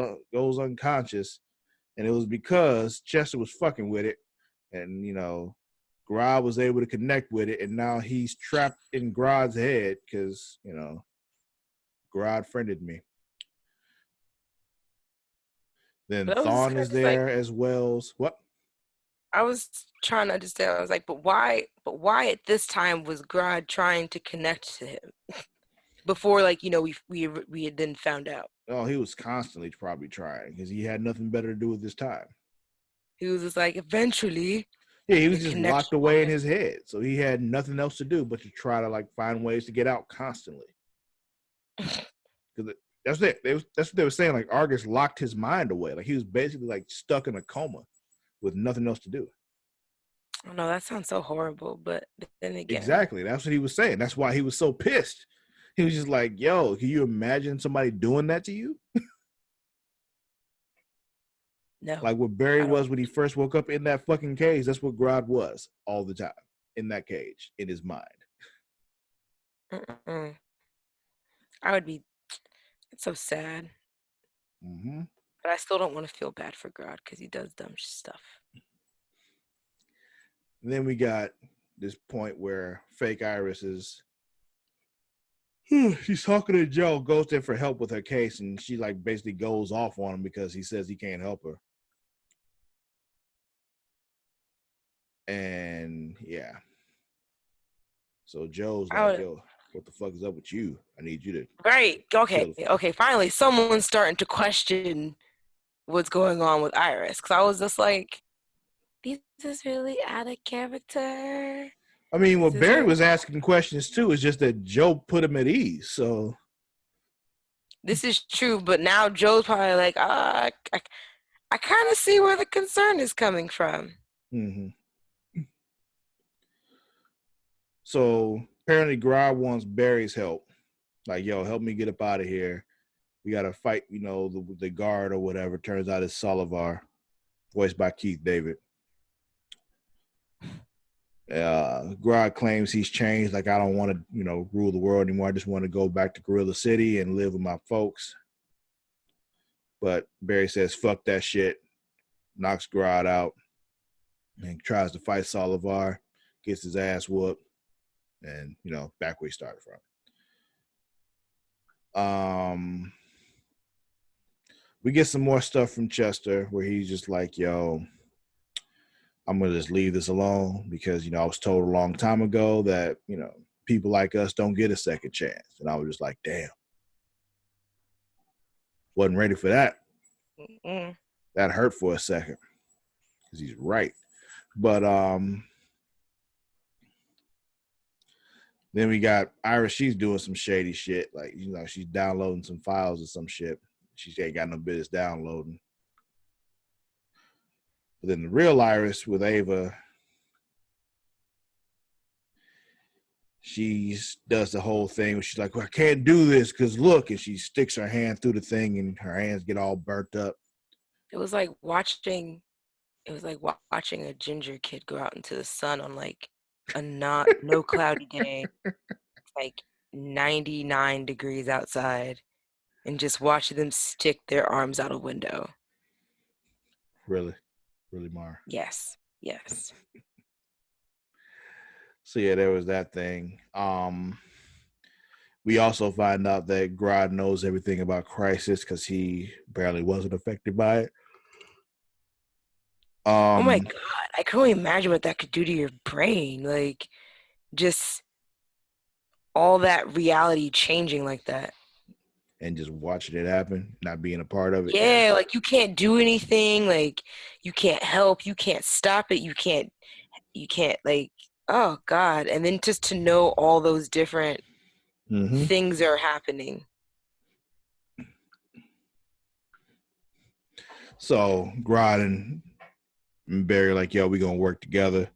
Speaker 1: unconscious, and it was because Chester was fucking with it, and Grodd was able to connect with it, and now he's trapped in Grodd's head because Grodd friended me. Then Thawne is there like, as well. What?
Speaker 2: I was trying to understand. I was like, but why at this time was Grodd trying to connect to him? Before, like, we had then found out.
Speaker 1: Oh, he was constantly probably trying because he had nothing better to do with his time.
Speaker 2: He was just like, eventually.
Speaker 1: Yeah, he was just locked away in his head. So he had nothing else to do but to try to like find ways to get out constantly. Because that's it. That's what they were saying. Like Argus locked his mind away. Like he was basically like stuck in a coma with nothing else to do.
Speaker 2: Oh no, that sounds so horrible. But then again,
Speaker 1: exactly. That's what he was saying. That's why he was so pissed. He was just like, "Yo, can you imagine somebody doing that to you?"
Speaker 2: No.
Speaker 1: Like what Barry was when he first woke up in that fucking cage. That's what Grodd was all the time in that cage in his mind.
Speaker 2: I would be. It's so sad.
Speaker 1: Mm-hmm.
Speaker 2: But I still don't want to feel bad for Grodd because he does dumb stuff.
Speaker 1: And then we got this point where fake Iris is she's talking to Joe, goes there for help with her case, and she like basically goes off on him because he says he can't help her. And yeah. So Joe's like, yo, what the fuck is up with you? I need you to
Speaker 2: Right. Okay. Finally, someone's starting to question what's going on with Iris. Because I was just like, this is really out of character.
Speaker 1: I mean, what Barry was asking questions too is just that Joe put him at ease. So
Speaker 2: this is true, but now Joe's probably like, I kind of see where the concern is coming from.
Speaker 1: Mm-hmm. So apparently Grodd wants Barry's help. Like, yo, help me get up out of here. We got to fight, the guard or whatever. Turns out it's Solivar, voiced by Keith David. Grodd claims he's changed. Like, I don't want to, rule the world anymore. I just want to go back to Gorilla City and live with my folks. But Barry says, fuck that shit. Knocks Grodd out and tries to fight Solivar. Gets his ass whooped. And, back where he started from. We get some more stuff from Chester where he's just like, yo, I'm going to just leave this alone because, I was told a long time ago that, people like us don't get a second chance. And I was just like, damn. Wasn't ready for that.
Speaker 2: Mm-mm.
Speaker 1: That hurt for a second because he's right. But then we got Iris. She's doing some shady shit. Like, she's downloading some files or some shit. She ain't got no business downloading. But then the real Iris with Ava, she does the whole thing where she's like, well, I can't do this because look, and she sticks her hand through the thing and her hands get all burnt up.
Speaker 2: It was like watching a ginger kid go out into the sun on like a no cloudy day. It's like 99 degrees outside and just watch them stick their arms out a window.
Speaker 1: Really, Mar?
Speaker 2: Yes.
Speaker 1: So yeah, there was that thing. We also find out that Grodd knows everything about Crisis because he apparently wasn't affected by it.
Speaker 2: Oh my God. I can only imagine what that could do to your brain. Like, just all that reality changing like that.
Speaker 1: And just watching it happen, not being a part of it.
Speaker 2: Yeah, like you can't do anything. Like, you can't help. You can't stop it. You can't, like, oh God. And then just to know all those different things are happening.
Speaker 1: So Grodd and Barry are like, yo, we gonna work together.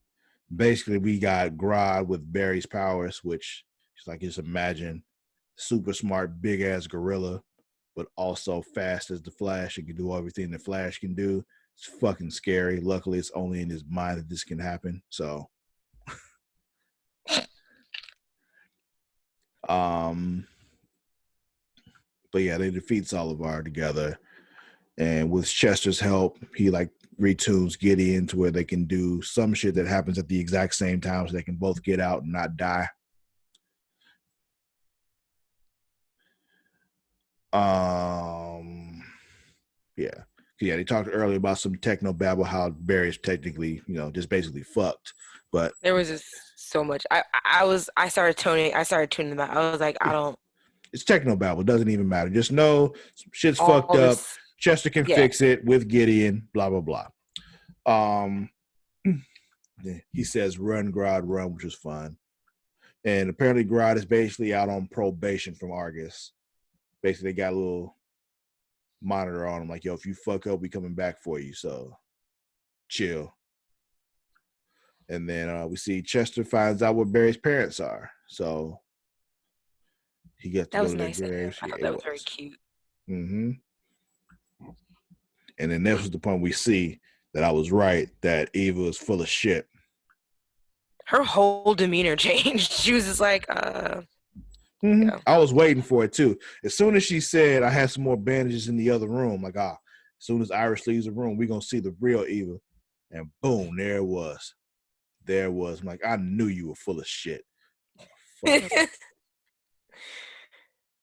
Speaker 1: Basically, we got Grodd with Barry's powers, which is like, just imagine super smart, big ass gorilla, but also fast as the Flash and can do everything the Flash can do. It's fucking scary. Luckily, it's only in his mind that this can happen. So, but yeah, they defeat Solivar together, and with Chester's help, he like retunes Gideon to where they can do some shit that happens at the exact same time, so they can both get out and not die. Yeah, they talked earlier about some techno babble, how Barry's technically, just basically fucked. But
Speaker 2: there was just so much. I started tuning them out. I was like, I don't.
Speaker 1: It's techno babble. It doesn't even matter. Just know shit's fucked up. Chester can fix it with Gideon. Blah blah blah. He says, "Run, Grodd, run," which is fun. And apparently, Grodd is basically out on probation from Argus. Basically, they got a little monitor on him, like, yo, if you fuck up, we coming back for you, so chill. And then we see Chester finds out what Barry's parents are, so he gets to go to their graves.
Speaker 2: I thought that was very cute.
Speaker 1: And then this was the point we see that I was right, that Eva is full of shit.
Speaker 2: Her whole demeanor changed. She was just like,
Speaker 1: Mm-hmm.
Speaker 2: Yeah.
Speaker 1: I was waiting for it too. As soon as she said I had some more bandages in the other room, like as soon as Iris leaves the room, we're gonna see the real Eva. And boom, there it was. There it was. I'm like, I knew you were full of shit. Fuck.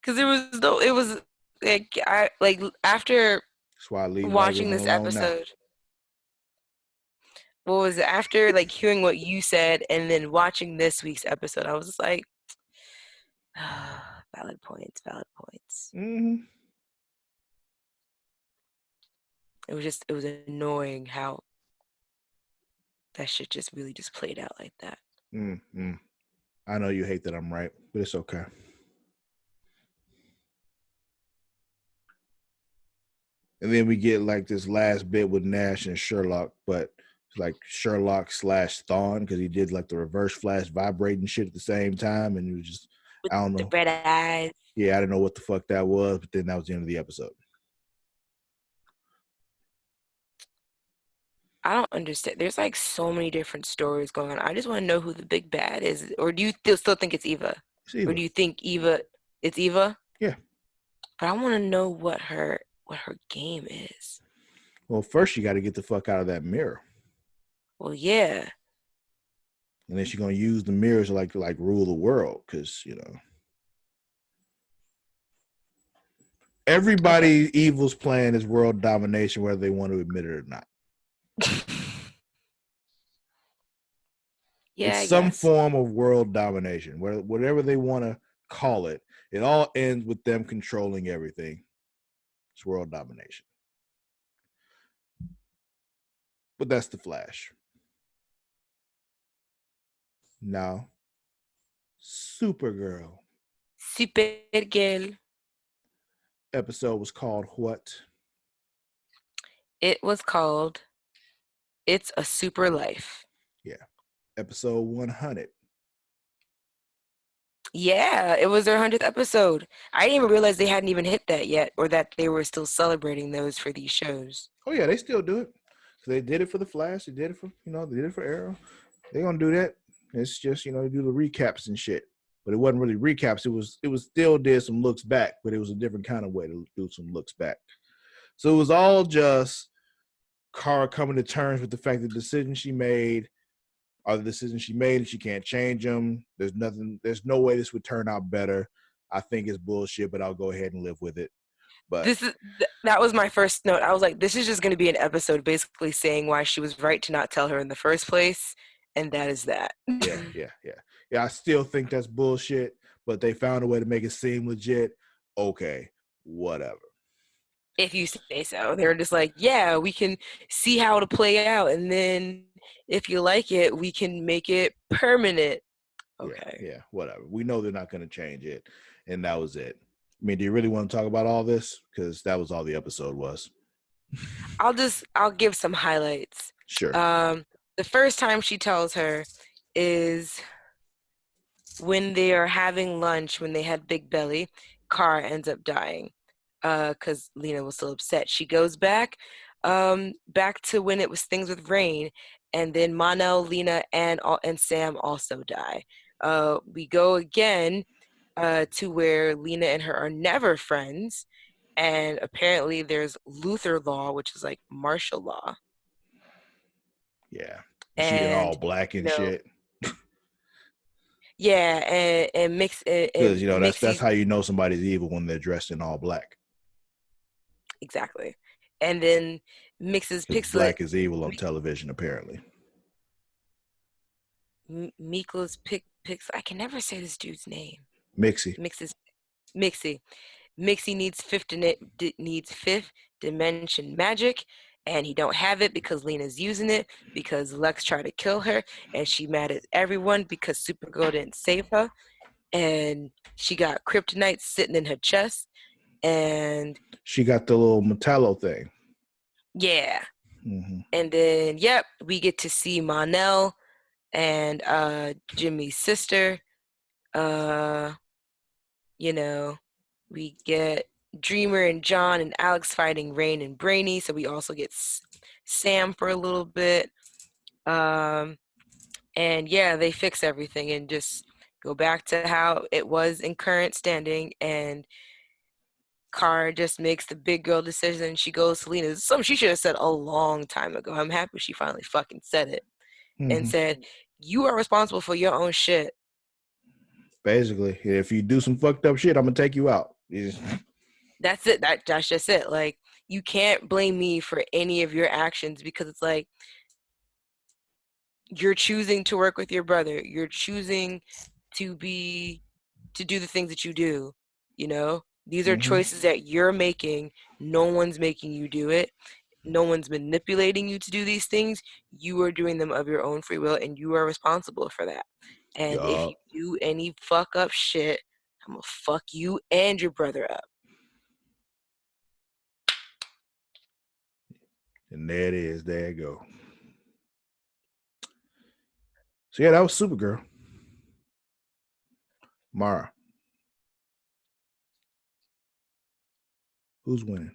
Speaker 2: Because it was like after
Speaker 1: That's why I leave white
Speaker 2: watching
Speaker 1: women
Speaker 2: this
Speaker 1: alone now.
Speaker 2: episode, what was it, after like hearing what you said and then watching this week's episode, I was just like, valid points, valid points.
Speaker 1: Mm-hmm.
Speaker 2: It was annoying how that shit just really just played out like that.
Speaker 1: Mm-hmm. I know you hate that I'm right, but it's okay. And then we get like this last bit with Nash and Sherlock, but it's like Sherlock / Thawne because he did like the reverse flash vibrating shit at the same time, and it was just
Speaker 2: With
Speaker 1: I don't
Speaker 2: the
Speaker 1: know.
Speaker 2: red eyes.
Speaker 1: Yeah, I didn't know what the fuck that was, but then that was the end of the episode.
Speaker 2: I don't understand. There's like so many different stories going on. I just want to know who the big bad is. Or do you still think it's Eva?
Speaker 1: It's
Speaker 2: Or
Speaker 1: Eva.
Speaker 2: do you think it's Eva?
Speaker 1: Yeah.
Speaker 2: But I want to know what her game is.
Speaker 1: Well, first you got to get the fuck out of that mirror,
Speaker 2: Well, yeah.
Speaker 1: and then she's gonna use the mirrors to like rule the world because everybody
Speaker 2: Okay.
Speaker 1: evil's plan is world domination, whether they want to admit it or not.
Speaker 2: Yeah,
Speaker 1: It's
Speaker 2: I
Speaker 1: some
Speaker 2: guess.
Speaker 1: form of world domination, whatever they want to call it. It all ends with them controlling everything. It's world domination. But that's the Flash. Now, Supergirl.
Speaker 2: Supergirl.
Speaker 1: Episode was called what?
Speaker 2: It was called It's a Super Life.
Speaker 1: Yeah. Episode 100.
Speaker 2: Yeah, it was their 100th episode. I didn't even realize they hadn't even hit that yet, or that they were still celebrating those for these shows.
Speaker 1: Oh yeah, they still do it. So they did it for the Flash. They did it for they did it for Arrow. They're gonna do that. It's just they do the recaps and shit. But it wasn't really recaps. It was still did some looks back, but it was a different kind of way to do some looks back. So it was all just Kara coming to terms with the fact that the decisions she made are the decisions she made and she can't change them. There's no way this would turn out better. I think it's bullshit, but I'll go ahead and live with it. But
Speaker 2: That was my first note. I was like, this is just going to be an episode basically saying why she was right to not tell her in the first place, and that is that.
Speaker 1: yeah. I still think that's bullshit, but they found a way to make it seem legit. Okay, whatever.
Speaker 2: If you say so. They were just like, yeah, we can see how it'll play out, and then if you like it, we can make it permanent. Okay.
Speaker 1: Yeah, whatever. We know they're not going to change it, and that was it. I mean, do you really want to talk about all this? Because that was all the episode was.
Speaker 2: I'll give some highlights.
Speaker 1: Sure.
Speaker 2: The first time she tells her is when they are having lunch, when they had Big Belly. Kara ends up dying because Lena was still upset. She goes back to when it was things with Rain, and then Monel, Lena, and Sam also die. We go again to where Lena and her are never friends, and apparently there's Luther law, which is like martial law.
Speaker 1: Yeah, she in all
Speaker 2: And
Speaker 1: black and shit.
Speaker 2: Yeah, and mix
Speaker 1: Because
Speaker 2: and
Speaker 1: that's
Speaker 2: Mixie
Speaker 1: how you know somebody's evil when they're dressed in all black.
Speaker 2: exactly, and then mixes
Speaker 1: Because
Speaker 2: Pixlet.
Speaker 1: black is evil on television, apparently.
Speaker 2: Mikla's Pix. I can never say this dude's name.
Speaker 1: Mixie.
Speaker 2: Mixie. Mixie needs fifth dimension magic, and he don't have it because Lena's using it because Lex tried to kill her, and she mad at everyone because Supergirl didn't save her, and she got kryptonite sitting in her chest, and
Speaker 1: she got the little Metallo thing.
Speaker 2: Yeah.
Speaker 1: Mm-hmm.
Speaker 2: And then we get to see Monel and Jimmy's sister. We get Dreamer and John and Alex fighting Rain and Brainy, so we also get Sam for a little bit. And they fix everything and just Go back to how it was in current standing, and Kara just makes the big girl decision. She goes to Lena. Something she should have said a long time ago. I'm happy she finally fucking said it and said, "You are responsible for your own shit."
Speaker 1: Basically, if you do some fucked up shit, I'm gonna take you out.
Speaker 2: That's it. That's just it. Like, you can't blame me for any of your actions, because it's like, you're choosing to work with your brother. You're choosing to do the things that you do. You know, these are choices that you're making. No one's making you do it. No one's manipulating you to do these things. You are doing them of your own free will, and you are responsible for that. And if you
Speaker 1: Yup.
Speaker 2: do any fuck up shit, I'm gonna fuck you and your brother up.
Speaker 1: And there it is. There you go. So yeah, that was Supergirl. Mara, who's winning?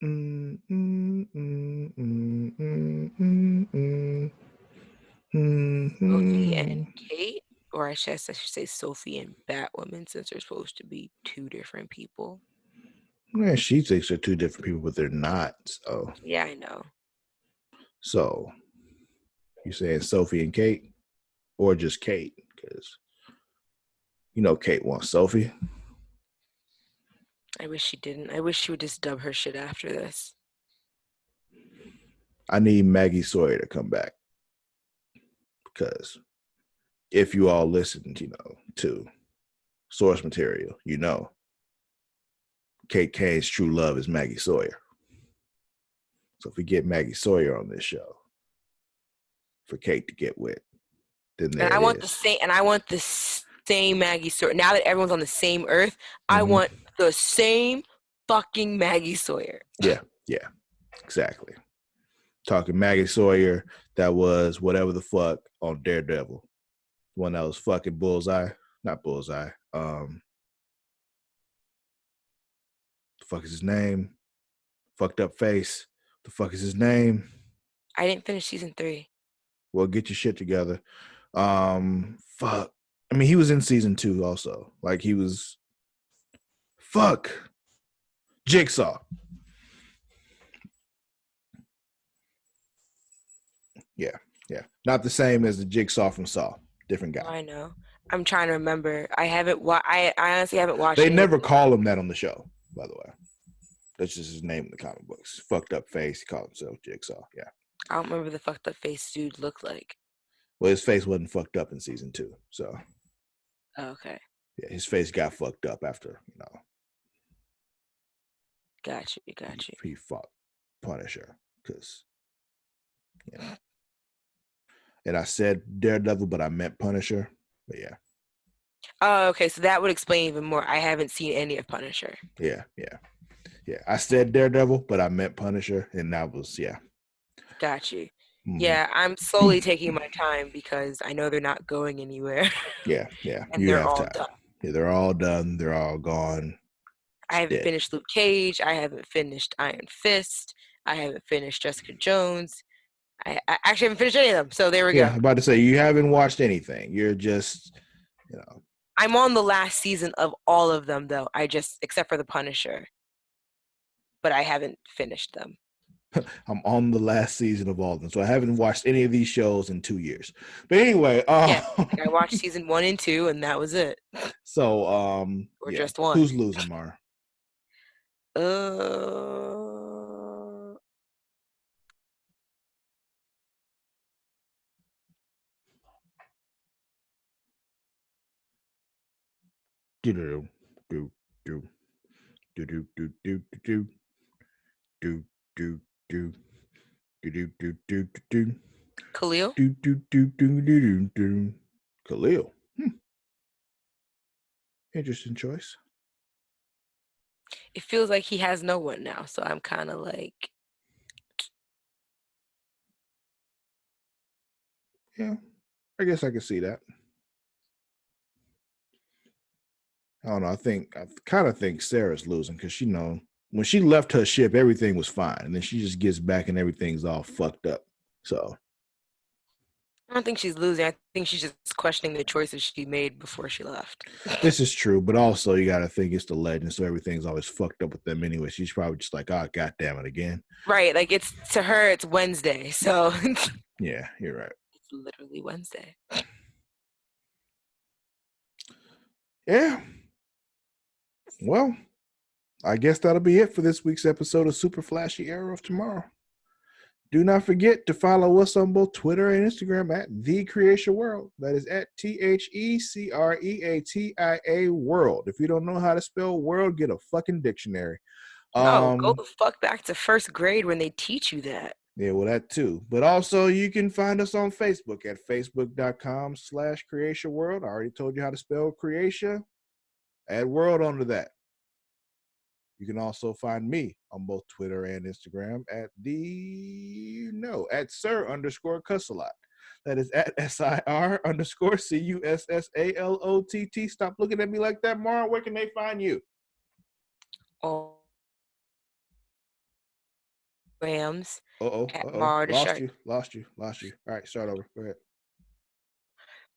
Speaker 2: Sophie and Kate, or I should say Sophie and Batwoman, since they're supposed to be two different people.
Speaker 1: Yeah, she thinks they're two different people, but they're not.
Speaker 2: Yeah, I know.
Speaker 1: So you saying Sophie and Kate, or just Kate? Because Kate wants Sophie.
Speaker 2: I wish she didn't. I wish she would just dub her shit after this.
Speaker 1: I need Maggie Sawyer to come back, because if you all listened, to source material, Kate Kane's true love is Maggie Sawyer. So if we get Maggie Sawyer on this show for Kate to get with, then there
Speaker 2: And I
Speaker 1: it
Speaker 2: want
Speaker 1: is.
Speaker 2: the same Maggie Sawyer. Now that everyone's on the same earth, I want the same fucking Maggie Sawyer.
Speaker 1: Yeah, exactly. Talking Maggie Sawyer that was whatever the fuck on Daredevil. One that was fucking Bullseye. Not Bullseye. The fuck is his name? Fucked up face. The fuck is his name?
Speaker 2: I didn't finish season 3.
Speaker 1: Well, get your shit together. Fuck. I mean, he was in season 2 also. Like, he was. Fuck. Jigsaw. Yeah. Not the same as the Jigsaw from Saw. Different guy.
Speaker 2: I know. I'm trying to remember. I honestly haven't watched
Speaker 1: They
Speaker 2: any
Speaker 1: never call him that on the show, by the way. That's just his name in the comic books. Fucked up face. He called himself Jigsaw. Yeah.
Speaker 2: I don't remember the fucked up face dude looked like.
Speaker 1: Well, his face wasn't fucked up in season 2. So,
Speaker 2: Oh, okay.
Speaker 1: yeah, his face got fucked up after,
Speaker 2: Got you.
Speaker 1: he fought Punisher. Because, and I said Daredevil, but I meant Punisher. But yeah.
Speaker 2: Oh, okay. So that would explain even more. I haven't seen any of Punisher.
Speaker 1: Yeah. I said Daredevil, but I meant Punisher. And that was, yeah.
Speaker 2: Got you. Yeah, I'm slowly taking my time because I know they're not going anywhere.
Speaker 1: Yeah.
Speaker 2: And
Speaker 1: You
Speaker 2: they're
Speaker 1: have
Speaker 2: all
Speaker 1: time.
Speaker 2: done.
Speaker 1: Yeah, they're all done. They're all gone.
Speaker 2: I haven't finished Luke Cage. I haven't finished Iron Fist. I haven't finished Jessica Jones. I actually haven't finished any of them. So there we go.
Speaker 1: I'm about to say, you haven't watched anything. You're just,
Speaker 2: I'm on the last season of all of them, though. Except for The Punisher. But I haven't finished them.
Speaker 1: I'm on the last season of all of them. So I haven't watched any of these shows in 2 years. But anyway.
Speaker 2: Yeah, I watched season 1 and 2, and that was it.
Speaker 1: So,
Speaker 2: or just one.
Speaker 1: Who's losing, Mara?
Speaker 2: Khalil?
Speaker 1: Khalil. Interesting choice.
Speaker 2: It feels like he has no one now, so I'm kind of like...
Speaker 1: Yeah, I guess I can see that. I don't know. I kind of think Sarah's losing because when she left her ship, everything was fine, and then she just gets back and everything's all fucked up. So
Speaker 2: I don't think she's losing. I think she's just questioning the choices she made before she left.
Speaker 1: this is true, but also you got to think it's the legend, so everything's always fucked up with them anyway. She's probably just like, oh, god damn it again.
Speaker 2: Right, like it's to her, it's Wednesday, so
Speaker 1: Yeah, you're right.
Speaker 2: it's literally Wednesday.
Speaker 1: Yeah. Well, I guess that'll be it for this week's episode of Super Flashy Arrow of Tomorrow. Do not forget to follow us on both Twitter and Instagram at The Creation World. That is at TheCreatia World. If you don't know how to spell world, get a fucking dictionary.
Speaker 2: No, go the fuck back to first grade when they teach you that.
Speaker 1: Yeah, well, that too. But also, you can find us on Facebook at facebook.com/Creation World. I already told you how to spell Creatia. Add world onto that. You can also find me on both Twitter and Instagram at Sir_Cussalott. That is at SIR_CUSSALOTT. Stop looking at me like that, Mara. Where can they find you?
Speaker 2: Oh, Rams.
Speaker 1: Lost you. All right, start over. Go ahead.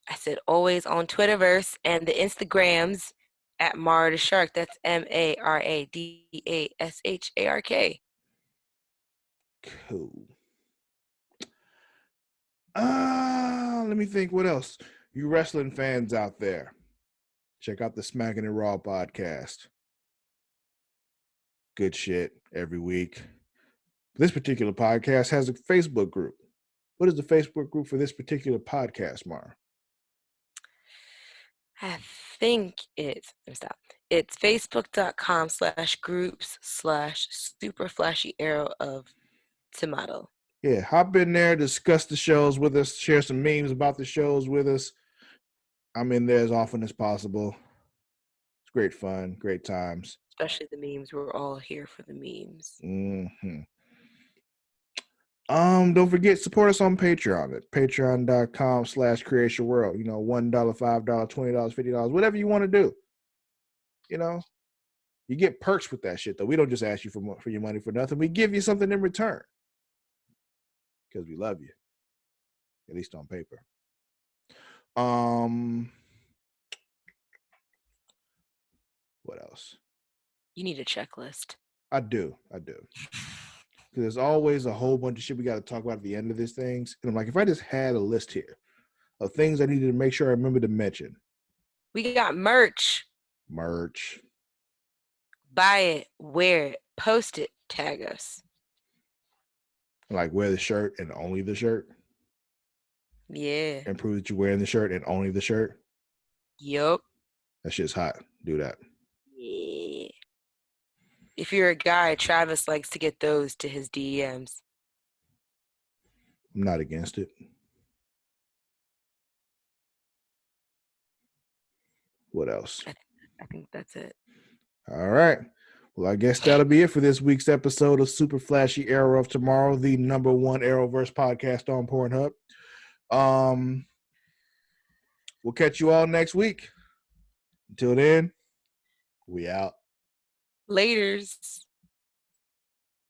Speaker 2: I said always on Twitterverse and the Instagrams at Mara the Shark. That's MARADASHARK.
Speaker 1: Cool. Let me think. What else? You wrestling fans out there, check out the Smacking It Raw podcast. Good shit every week. This particular podcast has a Facebook group. What is the Facebook group for this particular podcast, Mara?
Speaker 2: I think it's facebook.com/groups/super flashy arrow of tomato.
Speaker 1: Yeah, hop in there, discuss the shows with us, share some memes about the shows with us. I'm in there as often as possible. It's great fun, great times.
Speaker 2: Especially the memes. We're all here for the memes.
Speaker 1: Mm-hmm. Don't forget, support us on Patreon at patreon.com/Creation World. $1, $5, $20, $50, whatever you want to do. You get perks with that shit, though. We don't just ask you for your money for nothing. We give you something in return because we love you, at least on paper. What else?
Speaker 2: You need a checklist.
Speaker 1: I do. Because there's always a whole bunch of shit we got to talk about at the end of these things. And I'm like, if I just had a list here of things I needed to make sure I remember to mention.
Speaker 2: We got merch. Buy it, wear it, post it, tag us.
Speaker 1: Like wear the shirt and only the shirt.
Speaker 2: Yeah.
Speaker 1: And prove that you're wearing the shirt and only the shirt.
Speaker 2: Yup.
Speaker 1: That shit's hot. Do that.
Speaker 2: Yeah. If you're a guy, Travis likes to get those to his DMs.
Speaker 1: I'm not against it. What else?
Speaker 2: I think that's it.
Speaker 1: All right. Well, I guess that'll be it for this week's episode of Super Flashy Arrow of Tomorrow, the #1 Arrowverse podcast on Pornhub. We'll catch you all next week. Until then, we out.
Speaker 2: Laters.